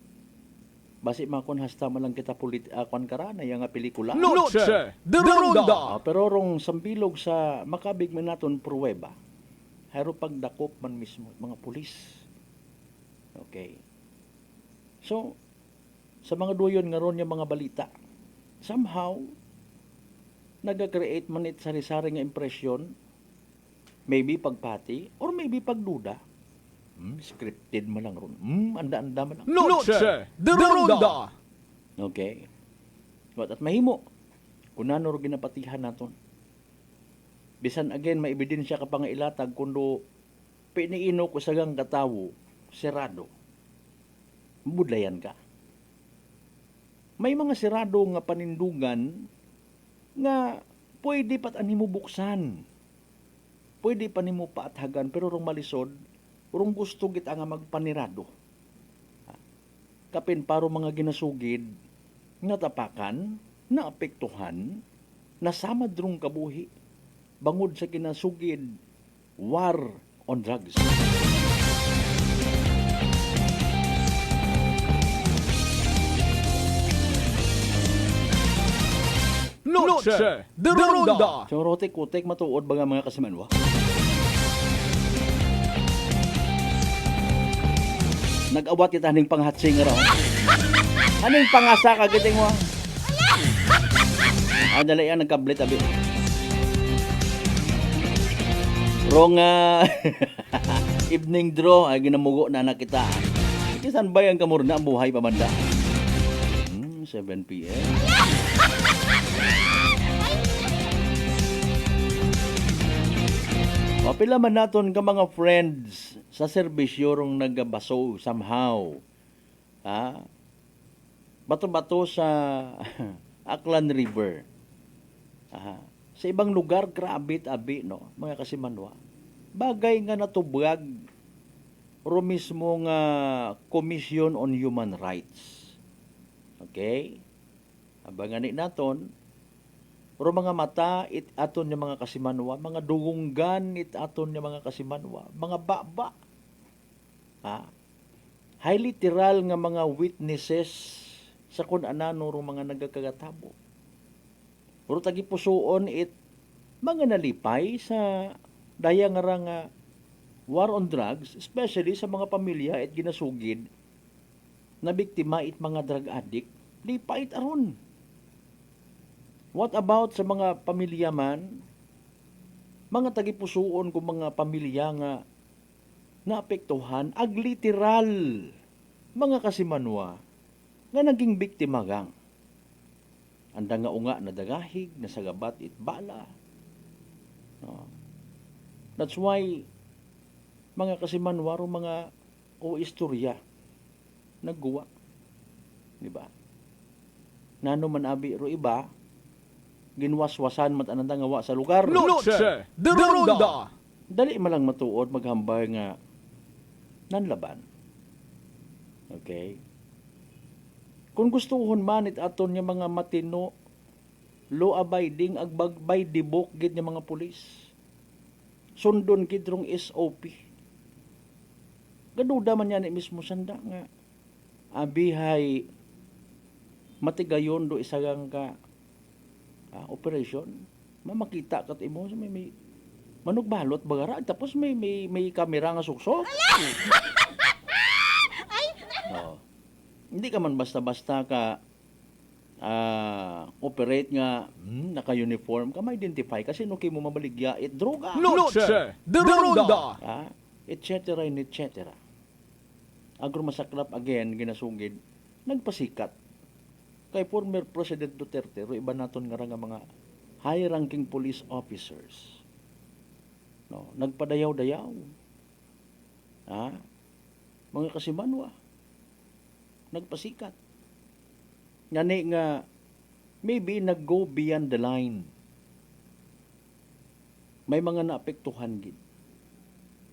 Basi makon hasta malang kita akon karana yang nga pelikula. Noche de Ronda. Pero rong sambilog sa makabig man naton pruweba. Haro pagdakop man mismo mga pulis. Okay. So, sa mga duyon nga ron yung mga balita, somehow, nag-create man it sari-sari nga impresyon, maybe pagpati, or maybe pagduda. Scripted man lang ron. Anda-anda man lang. Noche de Ronda. Okay. At mahimo, kung nano ro ginapatihan naton. Bisan again, may ebidensya ka pa nga ilatag kundo piniino ko sagang katawo, serado. Budlayan ka. May mga serado nga panindugan nga pwede pat animo buksan. Pwede pa nimo paathagan pero rong malisod, rong gusto kita nga magpanirado. Kapin paro mga ginasugid, nga tapakan, naapektuhan, nasamad rong kabuhi, bangod sa ginasugid, war on drugs. Noche de Ronda. So, rotek-utek matuod ba nga mga kasimanwa? Nag-awat kita ning panghatsing raw. Aning pangasa ka giting mo? Dala yan, nagkablit abi. Wrong evening draw, ay ginamugo na nakita. Kisan ba yung kamurna ang buhay pamanda? 7 p.m. Pila man naton ka mga friends sa serbisyo rong nagabaso somehow. Ha? Bato-bato sa Aklan River. Aha. Sa ibang lugar, grabe abi, no? Mga kasimanwa. Bagay nga natubag ro mismo nga Commission on Human Rights. Okay? Abangan naton, pero mga mata, it aton yung mga kasimanwa, mga dugunggan, it aton yung mga kasimanwa, mga baba. Ha? High literal nga mga witnesses sa kung anano ro mga nagkakagatabo. Pero tagipusoon it mga nalipay sa daya nga nga war on drugs, especially sa mga pamilya it ginasugid na biktima it mga drug addict, lipay it aron. What about sa mga pamilya man? Mga tagipusoon kung mga pamilya nga naapektuhan, ag literal, mga kasimanwa, nga naging biktima gang. Anda nga unga na dagahig, nasagabat it bala, That's why, mga kasimanwaro, mga o istorya, nagguwa. Di ba? Nano man abi, ro iba, ginwaswasan matananda ngawa sa lugar. Noche de Ronda. Dali malang matuod, maghambay nga nanlaban. Okay? Kung gustuhon man it aton nga mga matino, law-abiding, agbagbay, dibok, gid nga mga pulis. Sundon kidrong SOP. Gaduda man yan mismo sanda nga. Abihay, matigayon do isagang ka operation. Mamakita kat imo, may manugbalot bagara, tapos may kamera nga suksok. Hindi ka man basta-basta ka operate nga naka-uniform ka ma-identify kasi no kay mo mabaligya droga. Noche de Ronda. Et cetera and et cetera. Agro masaklap again ginasugid nagpasikat kay former President Duterte ro iba naton nga mga high-ranking police officers. Nagpadayaw-dayaw. Mga kasimanwa nagpasikat. Ngani nga maybe nag-go beyond the line. May mga naapektuhan gid.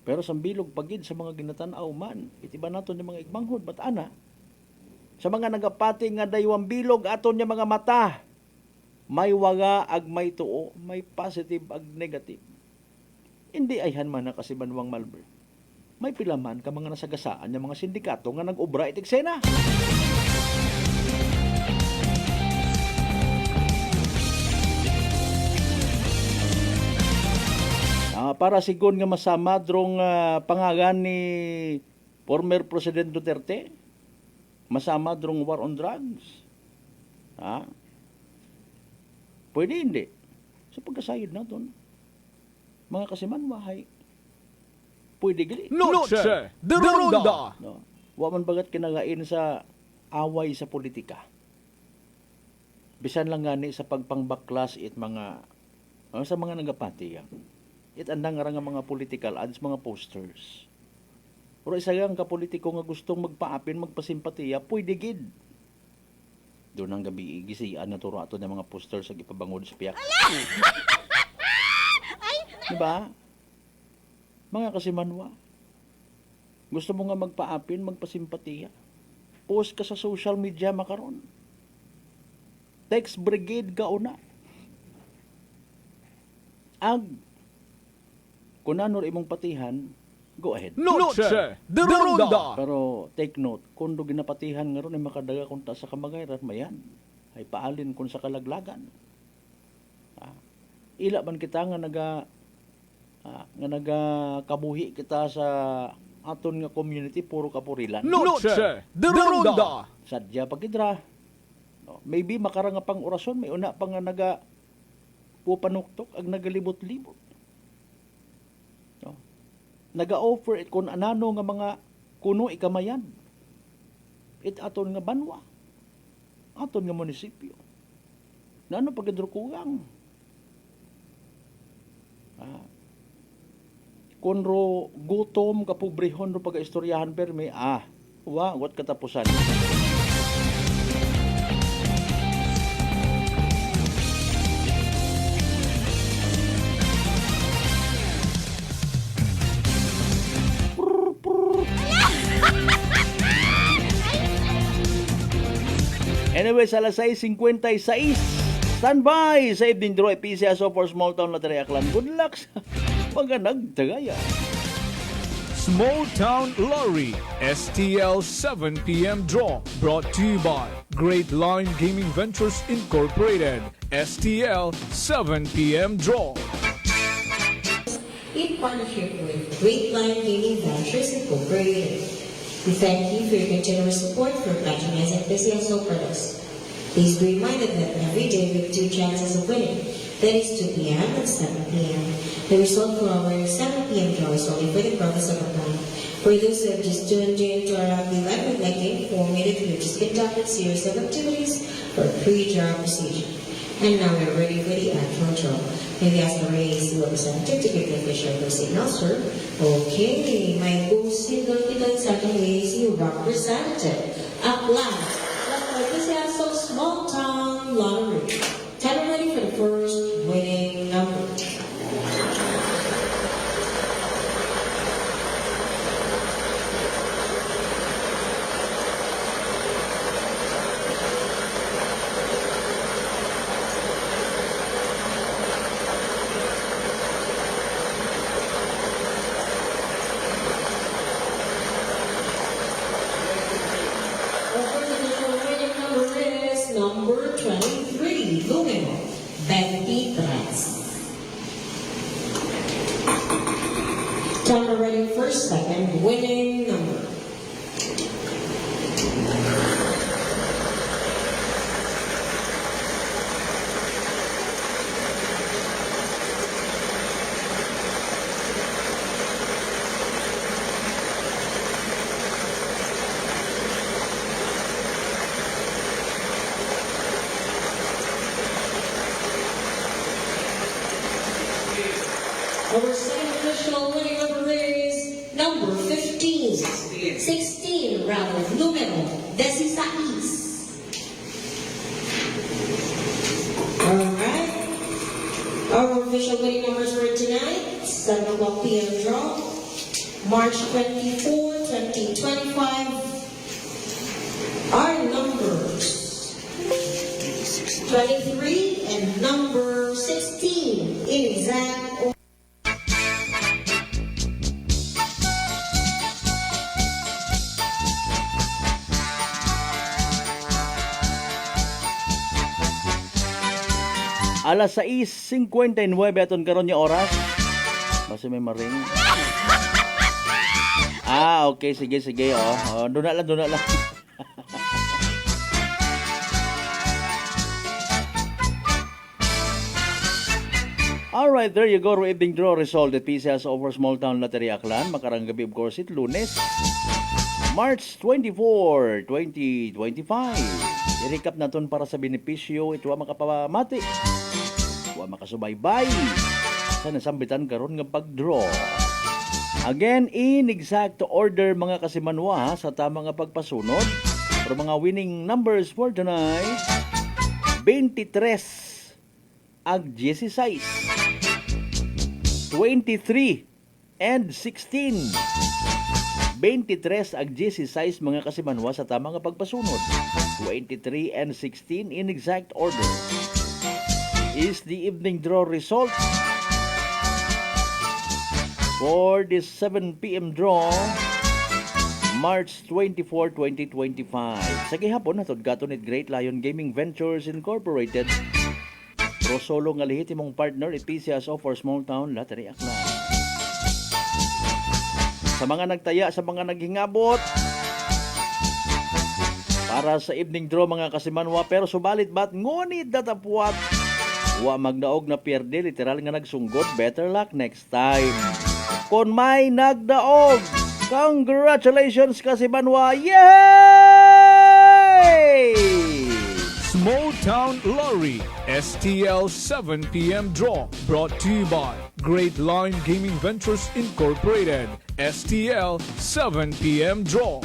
Pero sambilog pagid sa mga ginatanaw man, itiba naton yung mga igmanghod batana. Sa mga nagapati nga daywang bilog aton yung mga mata, may waga ag may tuo, may positive ag negative. Hindi ayhan man na kasi Banwang Malbert. May pilaman ka mga nasagasaan yung mga sindikato nga nag-ubra it eksena. Para sigon nga masama drong pangagan ni former President Duterte, masama drong war on drugs. Pwede hindi. Sa pagkasayod na doon, mga kasimanwahay, pwede gali. Noche de Ronda. Waman bagat kinagain sa away sa politika. Bisan lang gani sa pagpangbaklas it mga sa mga nagapati it andang nga mga political ads, mga posters. Pero isa gang kapolitiko nga gustong magpaapin, magpasimpatiya, pwede gid. Doon ang gabi gisian na turo ato ng mga posters sa ipabangod sa piyak. Diba? Mga kasimanwa, gusto mo nga magpaapin, magpasimpatiya, post ka sa social media makaron. Text brigade ka una. Kung ano imong patihan, go ahead. Noche de Ronda. Pero take note, kung do ginapatihan nga ron ay makadaga kung ta sa kamagayran, mayan, ay paalin kung sa kalaglagan. Ila man kita nga nagakabuhi kita sa aton nga community, puro kapurilan. Noche de Ronda. Sadya pagidra. Maybe makaranga pang orasyon, may una pa nga pupanuktok ag nagalibot-libot. Naga-offer it kung anano nga mga kuno ikamayan. It aton nga banwa. Aton nga munisipyo. Nano pagidrukugang. Kung ro gutom kapobrehon ro pag-istoryahan perme, wat katapusan. Anyway, sa alas 6:56, standby sa evening draw PCSO for Small Town Lottery Aklan. Good luck sa mga nagtagaya. Small Town Lottery STL 7 p.m. draw brought to you by Great Line Gaming Ventures Incorporated. STL 7 p.m. draw. In partnership with Great Line Gaming Ventures Incorporated. We thank you for your continuous support for patronizing PCSO products. Please be reminded that every day we have 2 chances of winning. That is 2 p.m. and 7 p.m. The result for our 7 p.m. draw is only for the province of Aklan. For those who have just tuned in to our Rugby Live, we'd like to inform you that we have just conducted a series of activities for pre-draw procedure. And now we're ready for the actual draw. May we ask the race representative to give the official go signal, sir? Okay, my go signal dito sa akin is yung representative. Aklan, Las Cortesias of Small Town Lottery. Time ready for the first winning number. Number 23, Lumino, 23. Timer ready for second winning number. Our second official winning number is number 15. 16, rather, Lumino, 16. Alright. Our official winning numbers for tonight, 7 o'clock p.m. draw, March 24, 2025. Our numbers, 23 and number 16 in exact order. Alas 6:59 aton karon nga oras. Basta may maring. Okay, sige. Duna lang. Alright, there you go. Evening draw result at PCS over Small Town Lottery Aklan. Makarang gabi, of course, it Lunes, March 24, 2025. I-recap natin para sa benepisyo. Ito ang makapamati. Makasubaybay sa nasambitan karon nga pag-draw. Again, in exact order mga kasimanwa sa tama nga pagpasunod. Pero mga winning numbers for tonight, 23 ag 16, 23 and 16. 23 ag 16 mga kasimanwa sa tama nga pagpasunod. 23 and 16 in exact order is the evening draw result for this 7 p.m. draw, March 24, 2025. Sa gihapon, natod gaton it Great Lion Gaming Ventures Incorporated. Pro solo nga lehitimong partner it PCSO for Small Town Lottery Aklan. Sa mga nagtaya, sa mga naghingabot, para sa evening draw mga kasimanwa, pero subalit bat ngunit datapuat wa magdaog na pierde, literal nga nagsunggod. Better luck next time. Kung may nagdaog, congratulations kasimanwa! Yay! Small Town Lottery STL 7 p.m. draw brought to you by Great Lion Gaming Ventures Incorporated. STL 7 p.m. draw.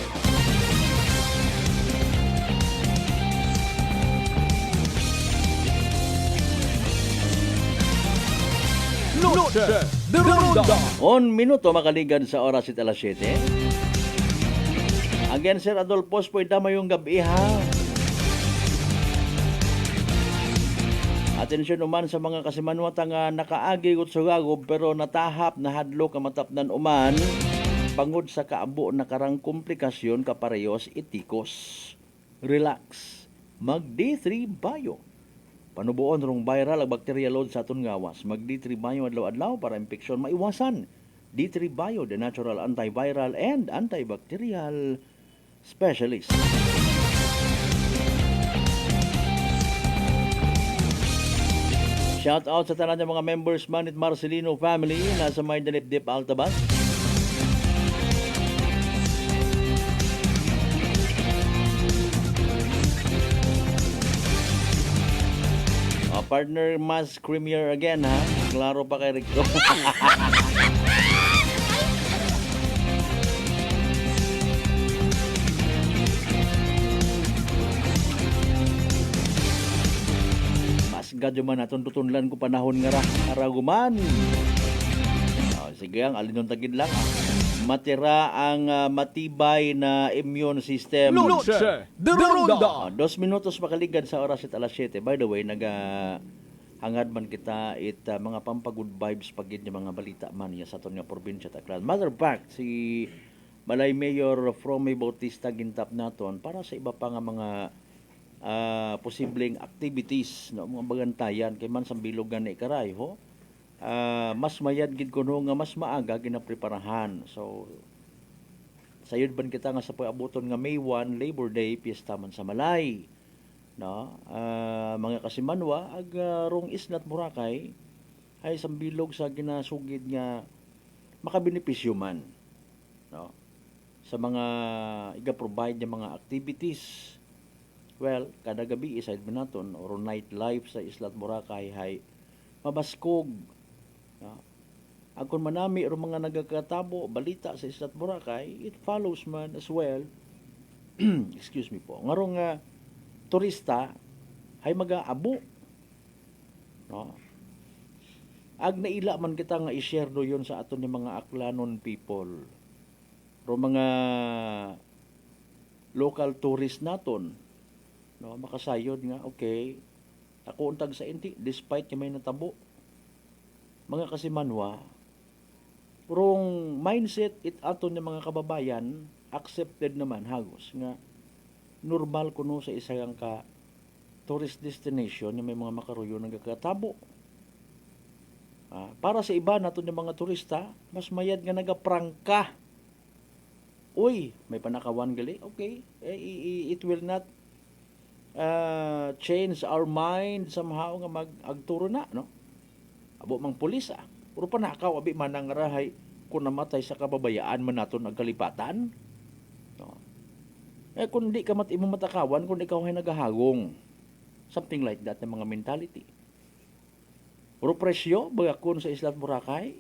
Noche de Ronda. 1 minuto makaligan sa oras at alas 7. Again, Sir Adolfo, po dama yung gabi ha. Atensyon uman sa mga kasimanwata nga nakaagi ut sugagob pero natahap na hadlok ka matapnan uman pangod sa kaabo na karang komplikasyon kaparehos itikos. Relax. Mag D3 Bio. Panubuon rong viral ang bacteria load sa aton gawas. Mag D3 Bio adlaw-adlaw para infeksyon maiwasan. D3 Bio, the natural antiviral and antibacterial specialist. Shout out sa tanan ng mga members man at Marcelino family nasa may Danip-Dip Altabas. Partner Mas Creamier again, ha? Klaro pa kay Rico. Mas gadyo man naton tutunlan ko panahon nga ra. Araguman. Sige ang alinon tagid lang. Matira ang matibay na immune system. Noche de Ronda. 2 minutos makaligad sa oras at alas 7. By the way, hangad man kita mga pampagood vibes pagid yung mga balita man ya sa aton nga probinsya ta Aklan. Matter of fact, si Balay Mayor Fromy Bautista gintap naton para sa iba pa nga mga posibleng activities no mga bagantayan kay man sa bilog nga ni Karay ho. Mas mayad gid kuno nga mas maaga ginapreparahan. So sayod ban kita nga sa pag-abuton nga May 1 Labor Day piyesta man sa Malay. No? Mga kasimanwa ag rong islat Boracay ay sambilog sa ginasugid nga makabenepisyo man. No? Sa mga iga-provide nga mga activities. Well, kada gabi aside man naton or night life sa islat Boracay hay mabaskog. Akon manami o mga nagkakatabo balita sa Islat Boracay, it follows man as well. Excuse me po. Ngarong turista ay mag-aabo. No? Ag naila man kita nga i-share do yon sa aton ni mga Aklanon people. Ro mga local tourist naton. No, makasayod nga okay. Ako untag sa inti despite nga may natabo. Mga kasimanwa, rong mindset it aton ng mga kababayan accepted naman hagos nga normal kuno sa isang ka tourist destination yung may mga makaruyo nagkakatabo. Para sa iba naton yung mga turista, mas mayad nga nagaprangka. Uy, may panakawan gali. Okay, it will not change our mind somehow nga mag-agturo na, no? Abo mang pulis Puro panakaw abi manang rahay kung namatay sa kababayaan man naton ang kalipatan. No. Kung di ka imo matakawan kung ikaw ay nagahagong. Something like that na mga mentality. Puro presyo bagakon sa Islat Boracay.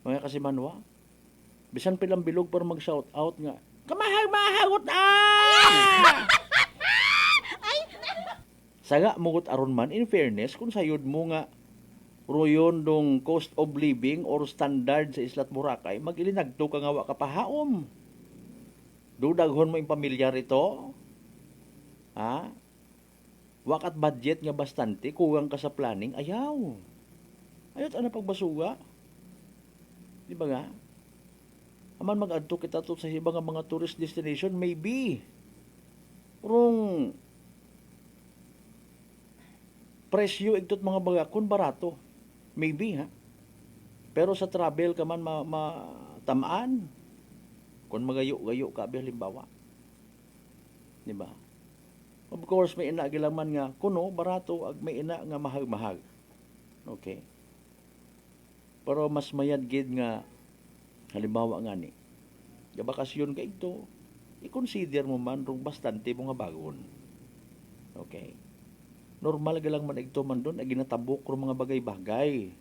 Mga kasimanwa. Bisan pilang bilog para mag-shout out nga. Kamahag-mahagot Saga mugot aron man in fairness kung sayod mo nga royon dong cost of living or standard sa Islat Boracay, mag-ilinagto ka nga wa kapahaom. Dudaghon mo yung pamilyar ito. Wakat budget nga bastante, kuwang ka sa planning, ayaw. Ayot ana pagbasuga. Di ba nga? Aman mag-adto kita to sa ibang mga tourist destination, maybe. Rong presyo igtot mga bagakon barato. Maybe, Pero sa travel ka man matamaan. Kung magayo-gayo ka, halimbawa. Diba? Of course, may ina gilaman nga, kuno, barato, ag may ina nga mahag-mahag. Okay? Pero mas mayad gid nga, halimbawa nga ni, gabakasyon ka ito, i-consider mo man, rung bastante mo nga bagon. Okay? Normal ka lang man ito man doon, ay ginatabok ng mga bagay-bagay.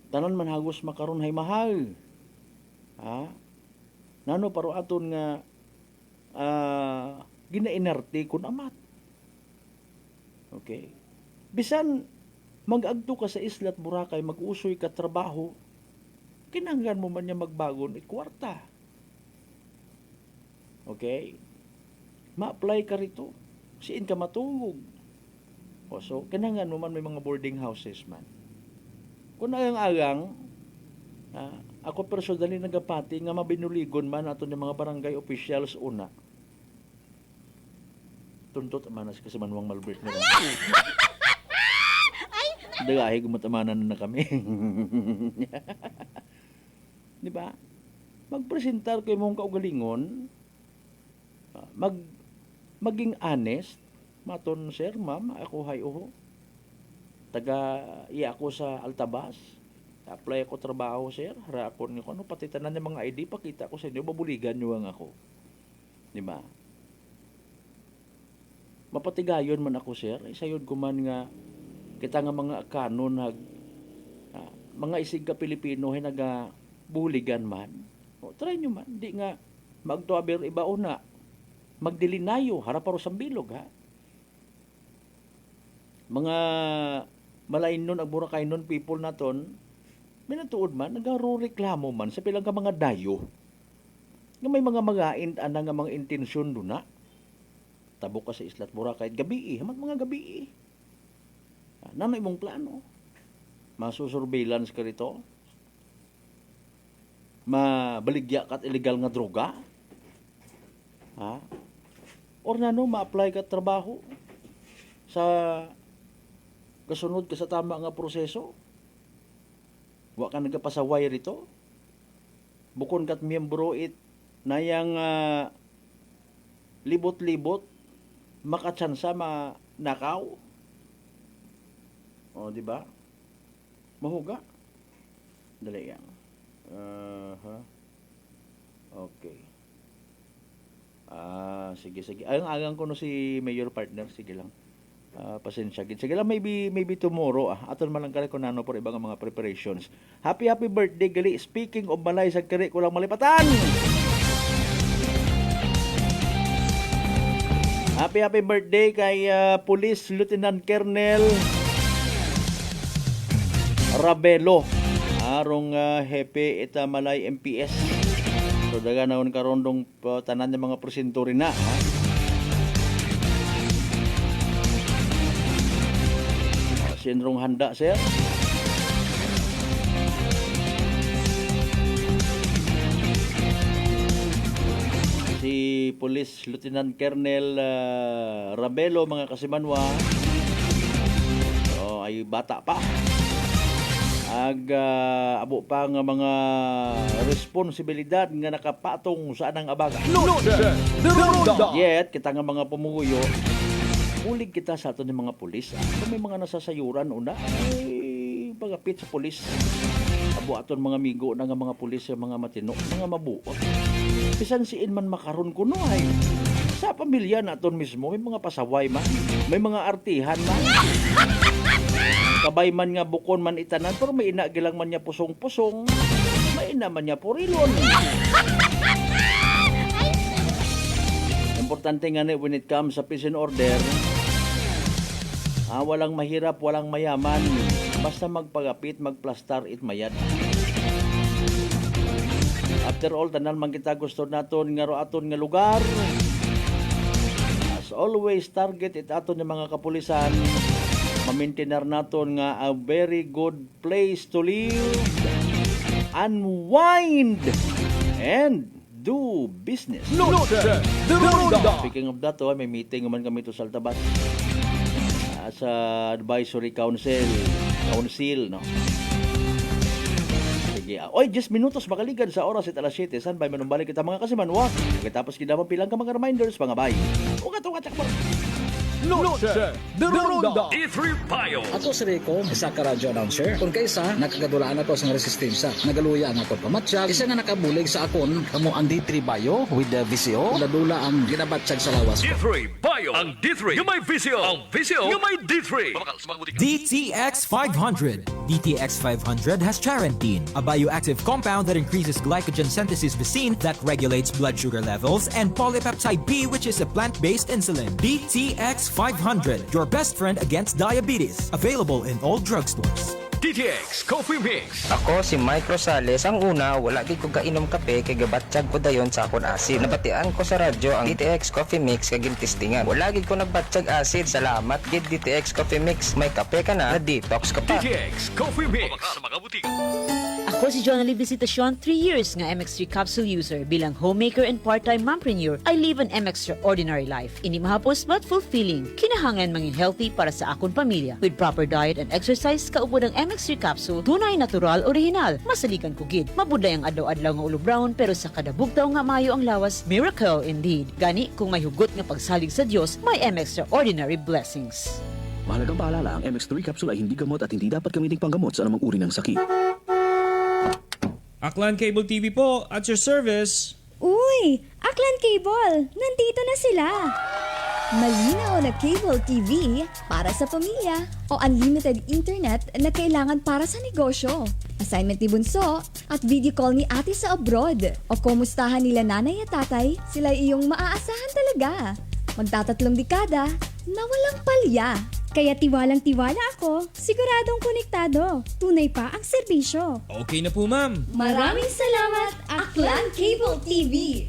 Tanan man hagos makaron hay mahal. Nano paro aton nga ginainarte kun amat. Okay. Bisan mag-agto ka sa Islat Boracay, mag-usoy ka trabaho, kinahanglan mo man niya magbagon kwarta. Okay? Ma-apply ka rito. Siin ka matulog. So, kinahanglan mo man may mga boarding houses man. Kung agang-agang, ako personally nagapati nga mabinuligon man ato ng mga barangay officials una. Tuntot manas kasi manwang malbert na lang. Dagahe gumatamanan na kami. Di ba? Magpresentar kayo mong kaugalingon, maging honest, maton sir, ma'am, ako hay uho. Iya ako sa Altabas. Apply ako trabaho, sir. Harakon nga ko, ano, pati tanan ng mga ID, pakita ko sa inyo, babuligan nyo ang ako. Di ba? mapatigayon man ako, sir. Isayod ko man nga kita nga mga kanon mga isig ka Pilipino ay nagabuligan man. O, try nyo man. Di nga magtuaber iba una. Magdilinayo, haraparo sa bilog, ha? Mga malain nun, ang Boracay nun, people naton, minatuod man, nagarureklamo man sa pilang ka mga dayo. Nga may mga ana nga mga intensyon doon na. Tabok ka sa Islat Boracay, gabi mga gabi Nano imong plano? Masusurveillance ka rito? Mabaligya ka at illegal nga droga? Ha? Or nano, ma-apply ka trabaho sa kasunod ka sa tama nga proseso? Wa ka nagapasaway rito? Bukon kat miyembro nayang libot-libot makatsansa nakaw. O, di ba? Mahuga. Dali yan. Okay. Sige. Agang ko no si Mayor Partner. Sige lang. Pasensya. Sige lang, maybe tomorrow. Aton man lang kare kung nano por ibang mga preparations. Happy birthday, gali. Speaking of balay sa kare, kulang malipatan! Happy birthday kay Police Lieutenant Colonel Rabelo. Arong hepe ita Malay MPS. So daga naon karondong tanan ng mga presinto rin na. Sinrong handa, sir? Si Police Lieutenant Colonel Rabelo, mga kasimanwa, ay bata pa. Abo pa nga mga responsibilidad nga nakapatong sa anang abaga. Yet, kita nga mga pumuguyo, ulig kita sa ato ng mga pulis. Kung may mga nasasayuran una, ay pagapit sa pulis. Abo aton mga migo na nga mga pulis, mga matino, mga mabuo. Bisan siin man makaron kuno ay sa pamilya naton mismo may mga pasaway man, may mga artihan man. Kabay man nga bukon man itanan, pero may ina gilang man niya pusong-pusong, may ina man niya purilon. Importante nga ni when it comes sa peace and order, walang mahirap, walang mayaman, basta magpagapit, magplastar, itmayad. After all, tanan man kita gusto naton nga roaton nga lugar. As always, target it aton ng mga kapulisan. Mamintinar naton nga a very good place to live, unwind, and do business. Speaking of that, may meeting naman kami to sa Altabas sa Advisory Council, no? Sige. Oy, 10 minutos makaligan sa oras at alas 7. San bay manumbalik kita mga kasimanwa. Pagkatapos kinamang pilang ka mga reminders, mga bay. Ugat, tsakbar. Noche de Ronda D3 Payo. Ato si Rico, isa ka radyo announcer. Kung kaysa, nakagadulaan ako sa resistensya. Nagaluya ang ato pamatsyag. Isa nga nakabulig sa akon, kamo ang D3 Payo with the VCO. Ladula ang ginabatsyag sa lawas. D3 Payo. Ang D3 yung may VCO. Ang VCO yung may D3. DTX 500. DTX 500 has charantine, a bioactive compound that increases glycogen synthesis vacine that regulates blood sugar levels, and polypeptide B, which is a plant-based insulin. DTX 500, your best friend against diabetes. Available in all drugstores. DTX Coffee Mix. Ako si Mike Rosales. Ang una, wala gid ko kainom kape kay gabatsyag ko dayon sa akon acid. Nabatian ko sa radyo ang DTX Coffee Mix kay gintistingan. Wala gid ko nagbatsyag acid. Salamat gid DTX Coffee Mix. May kape ka na detox ka pa. DTX Coffee Mix. Ako si Jonali Visitacion, 3 years nga MX3 capsule user. Bilang homemaker and part-time mompreneur, I live an extraordinary life. Hindi mahapos but fulfilling. Kinahangan mangin healthy para sa akong pamilya. With proper diet and exercise, kaupod ang MX3 capsule, tunay natural original. Masaligan ko gid. Mabuday ang adlaw-adlaw nga ulo brown, pero sa kada bugtaw nga mayo ang lawas, miracle indeed. Gani, kung may hugot nga pagsalig sa Dios, may extraordinary blessings. Mahalagang paalala, ang MX3 capsule ay hindi gamot at hindi dapat gamiting panggamot sa anumang uri ng sakit. Aklan Cable TV po, at your service. Uy! Aklan Cable! Nandito na sila! Malinaw na cable TV para sa pamilya o unlimited internet na kailangan para sa negosyo. Assignment ni Bunso at video call ni ate sa abroad o kumustahan nila nanay at tatay, sila iyong maaasahan talaga. Magtatatlong dekada na walang palya. Kaya tiwalang-tiwala ako, siguradong konektado. Tunay pa ang serbisyo. Okay na po, ma'am. Maraming salamat, Aklan Cable TV!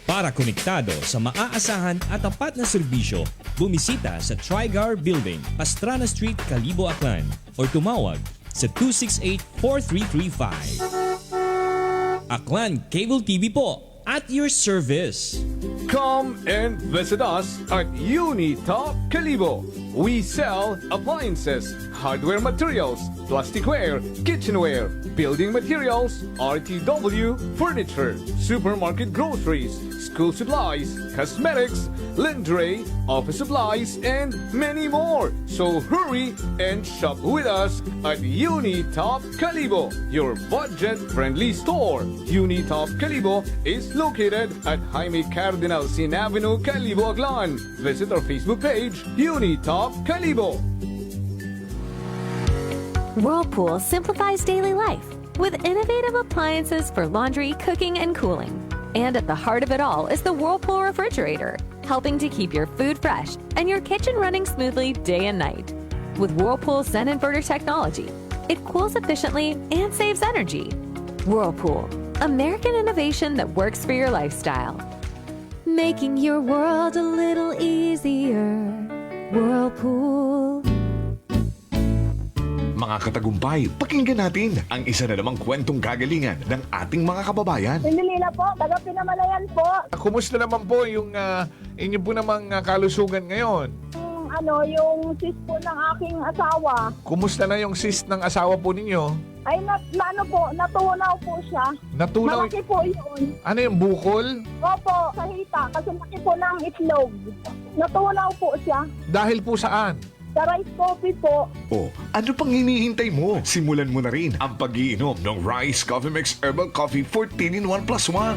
Para konektado sa maaasahan at tapat na serbisyo, bumisita sa Trigar Building, Pastrana Street, Calibo, Aklan o tumawag sa 268-4335. Aklan Cable TV po, at your service. Come and visit us at Unitop Calibo. We sell appliances, hardware materials, plasticware, kitchenware, building materials, RTW, furniture, supermarket groceries, school supplies, cosmetics, lingerie, office supplies, and many more. So hurry and shop with us at Unitop Calibo, your budget-friendly store. Unitop Calibo is located at Jaime Cardinal Sin Avenue, Calibo, Aklan. Visit our Facebook page, Unitop Calibo. Whirlpool simplifies daily life with innovative appliances for laundry, cooking, and cooling. And at the heart of it all is the Whirlpool refrigerator, helping to keep your food fresh and your kitchen running smoothly day and night. With Whirlpool Sun Inverter technology, it cools efficiently and saves energy. Whirlpool, American innovation that works for your lifestyle. Making your world a little easier. Whirlpool. Mga katagumpay, pakinggan natin ang isa na namang kwentong kagalingan ng ating mga kababayan. Pindilila po, taga Pinamalayan po. Kumusta naman po yung inyo po namang kalusugan ngayon? Yung cyst po ng aking asawa. Kumusta na yung cyst ng asawa po ninyo? Ay, natunaw po siya. Natunaw? Malaki po yun. Ano yung bukol? Opo, sa hita, kasi laki po ng itlog. Natunaw po siya. Dahil po saan? Sa rice coffee po. Oh, ano pang hinihintay mo? Simulan mo na rin ang pag-iinom ng Rice Coffee Mix Herbal Coffee 14-in-1+1.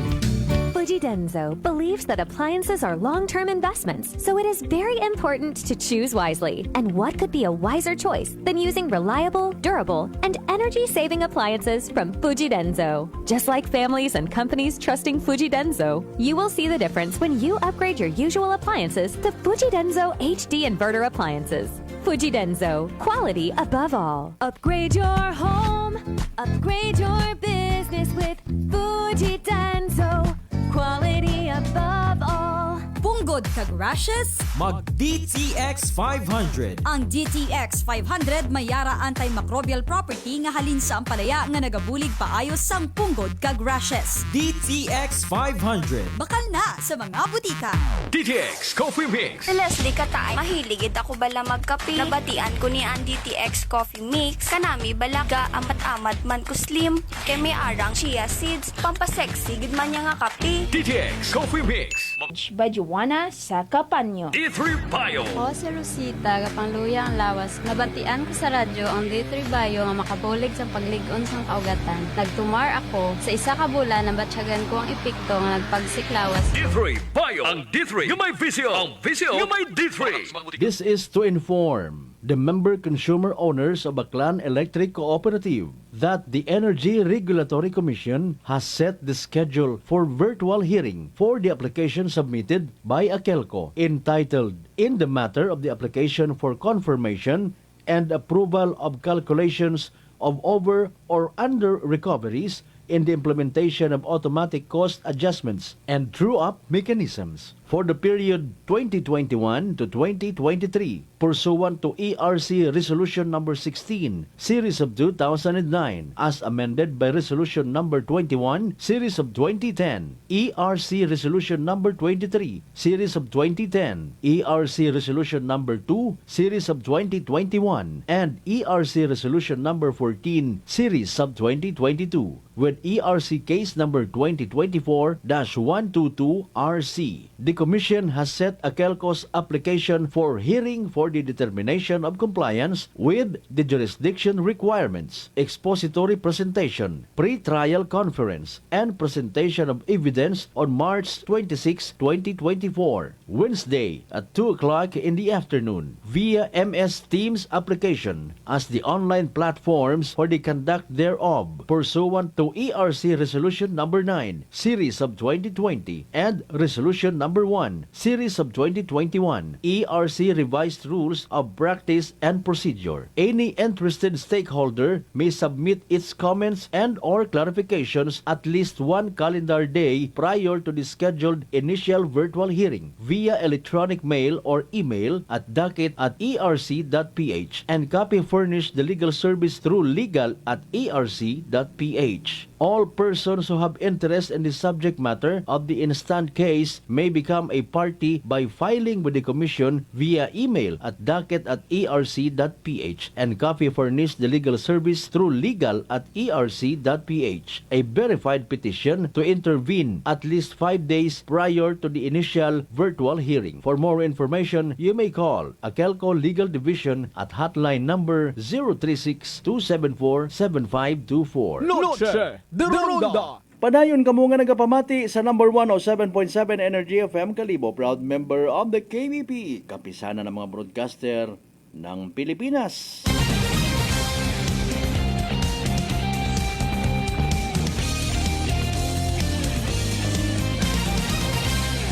Fujidenzo believes that appliances are long-term investments, so it is very important to choose wisely. And what could be a wiser choice than using reliable, durable, and energy-saving appliances from Fujidenzo? Just like families and companies trusting Fujidenzo, you will see the difference when you upgrade your usual appliances to Fujidenzo HD inverter appliances. Fujidenzo, quality above all. Upgrade your home, upgrade your business with Fujidenzo. Quality above all. Punggod kag rashes? Mag DTX 500. Ang DTX 500 may yara antimicrobial property nga halin sa ampalaya nga nagabulig paayos sang punggod kag rashes. DTX 500. Bakal na sa mga butika. DTX Coffee Mix. Si Leslie Katay, mahiligid ako bala magkape. Nabatian ko ni ang DTX Coffee Mix. Kanami balaga amat-amat man ko slim. Kay may arang chia seeds. Pampasexy gid man niya nga kape. DTX Coffee Mix. Bajuana sa Kapanyo. D3 Bio. Ako si Rosita, kapangluya ang lawas. Nabatian ko sa radyo ang D3 Bio nga makabulig sa pagligon sang kaugatan. Nagtumar ako sa isa ka bulan na batsyagan ko ang epekto nga nagpagsiklawas. D3 Bio. Ang D3 yung may visyo. Ang visyo yung may D3. This is to inform the member consumer owners of Aklan Electric Cooperative that the Energy Regulatory Commission has set the schedule for virtual hearing for the application submitted by Akelco entitled In the Matter of the Application for Confirmation and Approval of Calculations of Over or Under Recoveries in the Implementation of Automatic Cost Adjustments and True-Up Mechanisms for the period 2021 to 2023 pursuant to ERC Resolution Number 16, Series of 2009, as amended by Resolution Number 21, Series of 2010, ERC Resolution Number 23, Series of 2010, ERC Resolution Number 2, Series of 2021, and ERC Resolution Number 14, Series of 2022, with ERC Case Number 2024-122RC. The Commission has set AKELCO's application for hearing for the determination of compliance with the jurisdiction requirements, expository presentation, pre-trial conference, and presentation of evidence on March 26, 2024, Wednesday at 2 o'clock in the afternoon via MS Teams application as the online platforms for the conduct thereof pursuant to ERC Resolution Number 9, Series of 2020 and Resolution Number 1, Series of 2021, ERC Revised Rules of Practice and Procedure. Any interested stakeholder may submit its comments and or clarifications at least one calendar day prior to the scheduled initial virtual hearing via electronic mail or email at docket@erc.ph and copy furnish the legal service through legal@erc.ph. All persons who have interest in the subject matter of the instant case may become a party by filing with the Commission via email at docket@erc.ph and copy furnish the legal service through legal@erc.ph. A verified petition to intervene at least 5 days prior to the initial virtual hearing. For more information, you may call AKELCO Legal Division at hotline number 036-274-7524. Noche de Ronda. Padayon kamo nga nagapamati sa number 107.7 Energy FM Kalibo, proud member of the KBP, kapisana ng mga broadcaster ng Pilipinas.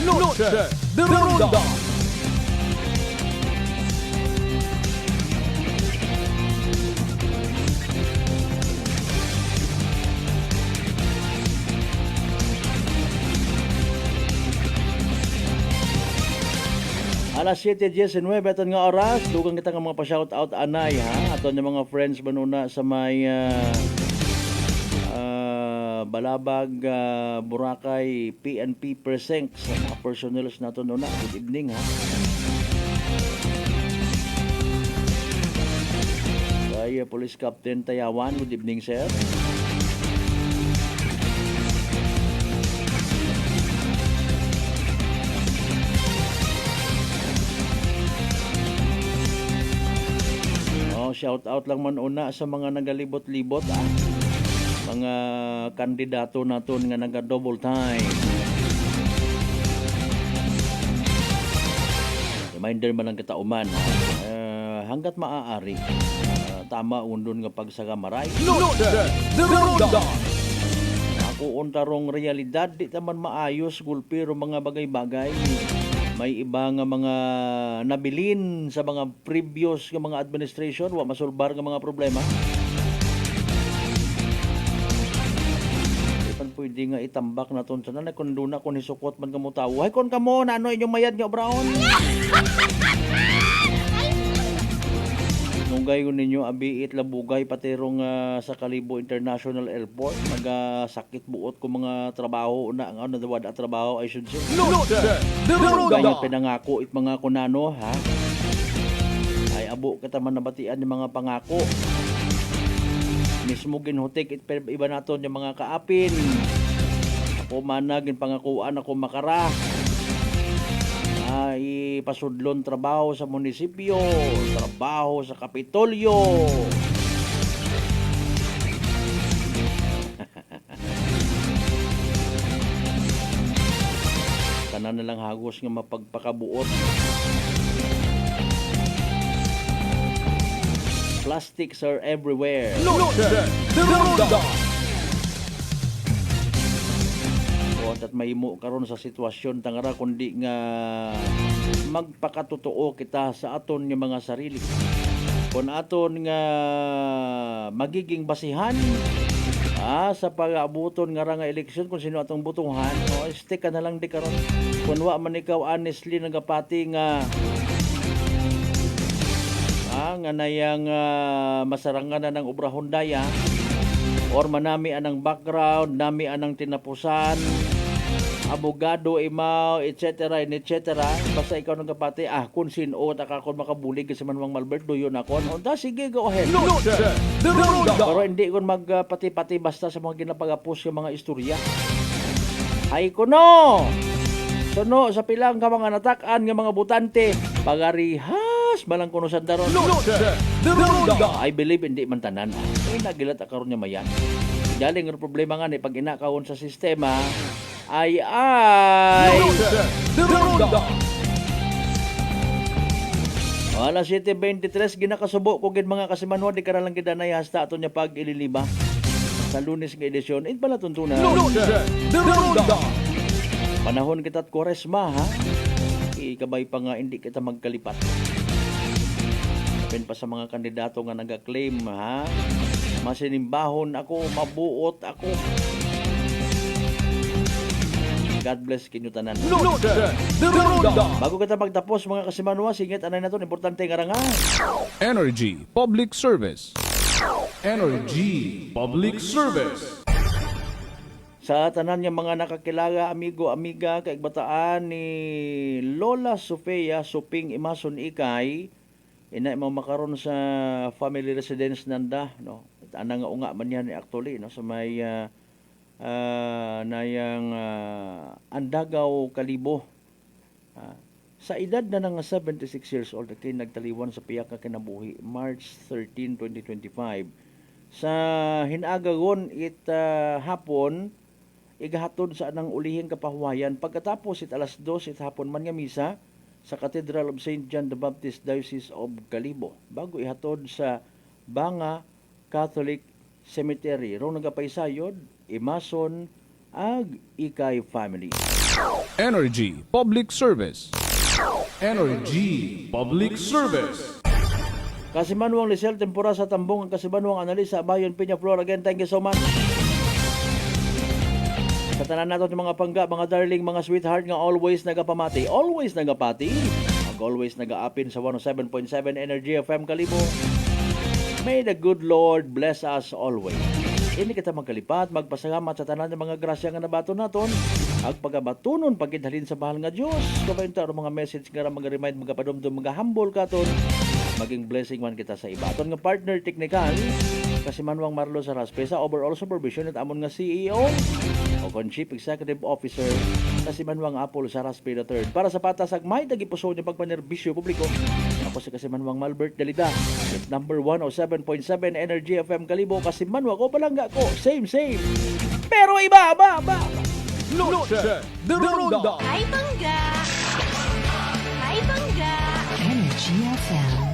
Noche de Ronda. Alas 7:19 aton nga oras, dugang kita nga mga pa-shoutout anay ha. Aton yung mga friends manuna sa may Balabag, Boracay, PNP Precinct sa mga personnels nato nuna. Good evening ha. Kay Police Captain Tayawan, good evening sir. Shout out lang man una sa mga nagalibot-libot mga kandidato naton nga naga double time. Reminder man lang kita uman hanggat maaari tama undon nga pagsagamaray. Ako untarong realidad di taman maayos gulpiro mga bagay-bagay. May iba nga mga nabilin sa mga previous nga mga administration wa masulbar nga mga problema. Ipan pwede nga itambak naton sa nanay kun duna kun hisukot man kamo tawo. Hay kon kamo na ano inyong mayad nga Brown. Nunggay ko ninyo abiit labugay patirong sa Kalibo International Airport nagasakit buot ko mga trabaho na ang nadawad at trabaho I should say. Ganyan pinangako it mga kunano ha. Ay abo kita man nabatian yung mga pangako. Mismo ginhutik it iba naton yung mga kaapin. Ako manag pangakuan ako makara. Ay pasudlon trabaho sa munisipyo, trabaho sa Kapitolyo. Tanan na lang hagos nga mapagpakabuot. Plastics are everywhere. At mahimo karon sa sitwasyon tangara kundi nga magpakatotoo kita sa aton nga mga sarili. Kung aton nga magiging basihan sa pag-abuton nga nga eleksyon kung sino atong butuhan, stick ka na lang di karon. Kung wa man ikaw honestly nagapati nga nga nayang masarangan na ng obrahon daya or manami anang background, nami anang tinapusan, abogado, imaw, etc. Basta ikaw nang kapati, kung sino, taka kon makabulig kasi man mang Malberto, yun ako. Unta, sige, go ahead. Pero hindi kon magpati-pati basta sa mga ginapagapos yung mga istorya. Ay ko no! Suno sa pilang ka mga natakan nga mga butante, pagarihas malang kuno sa daron. I believe hindi man tanan. Nagilat karon niya mayan. Daling ang problema nga ni pag inakawon sa sistema ay Alas 7:23 ginakasubo ko gid mga kasimanwa di karalang gidanay hasta ato niya pag ililiba. Sa Lunes nga edisyon, pala tuntunan. Panahon kita't Kwaresma, ha? Ikabay pa nga hindi kita magkalipat. Pin pa sa mga kandidato nga nag-claim, ha? Masinimbahon ako, mabuot ako. God bless kinyo tanan. Bago kita magtapos mga kasimanwa, singit anay na to, importante nga nga. Energy Public Service. Energy Public Service. Sa tanan niya mga nakakilala, amigo, amiga, kaigbataan ni Lola Sofia Suping Imason Ikay, ina mo makaron sa family residence nanda, no? Ana nga unga man yan actually, no? Sa may nayang Andagaw, Kalibo. Sa edad na nga 76 years old, kay nagtaliwan sa piyak nga kinabuhi, March 13, 2025. Sa hinagagon hapon, igahatod sa anang ulihing kapahuwayan. Pagkatapos alas 2 hapon man nga misa sa Cathedral of St. John the Baptist Diocese of Kalibo. Bago ihatod sa Banga Catholic Cemetery. Rong nagapaysayod, Imason ag Ikay family. Energy Public Service. Energy Public Service. Kasimanwang Lisel, tempura sa tambong ang Kasimanwang Analisa, Bayon Peñaflor. Again, thank you so much. Sa tanan nato ng mga pangga, mga darling, mga sweetheart nga always nagapamati. Always nagapati. Always nagaapin sa 107.7 Energy FM Kalibo. May the good Lord bless us always. Ini kita magkalipat, magpasalamat sa tanan ng mga grasya nga nabato naton. Ag pagabatunon pagidhalin sa bahal nga Dios. Komento ang mga message nga mga remind, mga padumdum, mga humble katon. Maging blessing man kita sa iba. Aton nga partner technical, Kasimanwang Marlo Saraspe sa overall supervision at amon nga CEO o kon Chief Executive Officer Kasimanwang Apple Saraspe III. Para sa patas ag may tagipuso niya pagpanerbisyo publiko. Ako si Kasimanwang Malbert Dalida. Number 107.7 Energy FM Kalibo. Kasimanwang ko palangga ko. Same. Pero iba. Lucha de Ronda. Hi, Bangga! Hi, Bangga! Energy FM.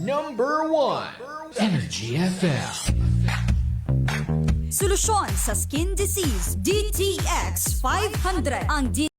Number 1. Energy FM. Solusyon sa skin disease, DTX 500. Ang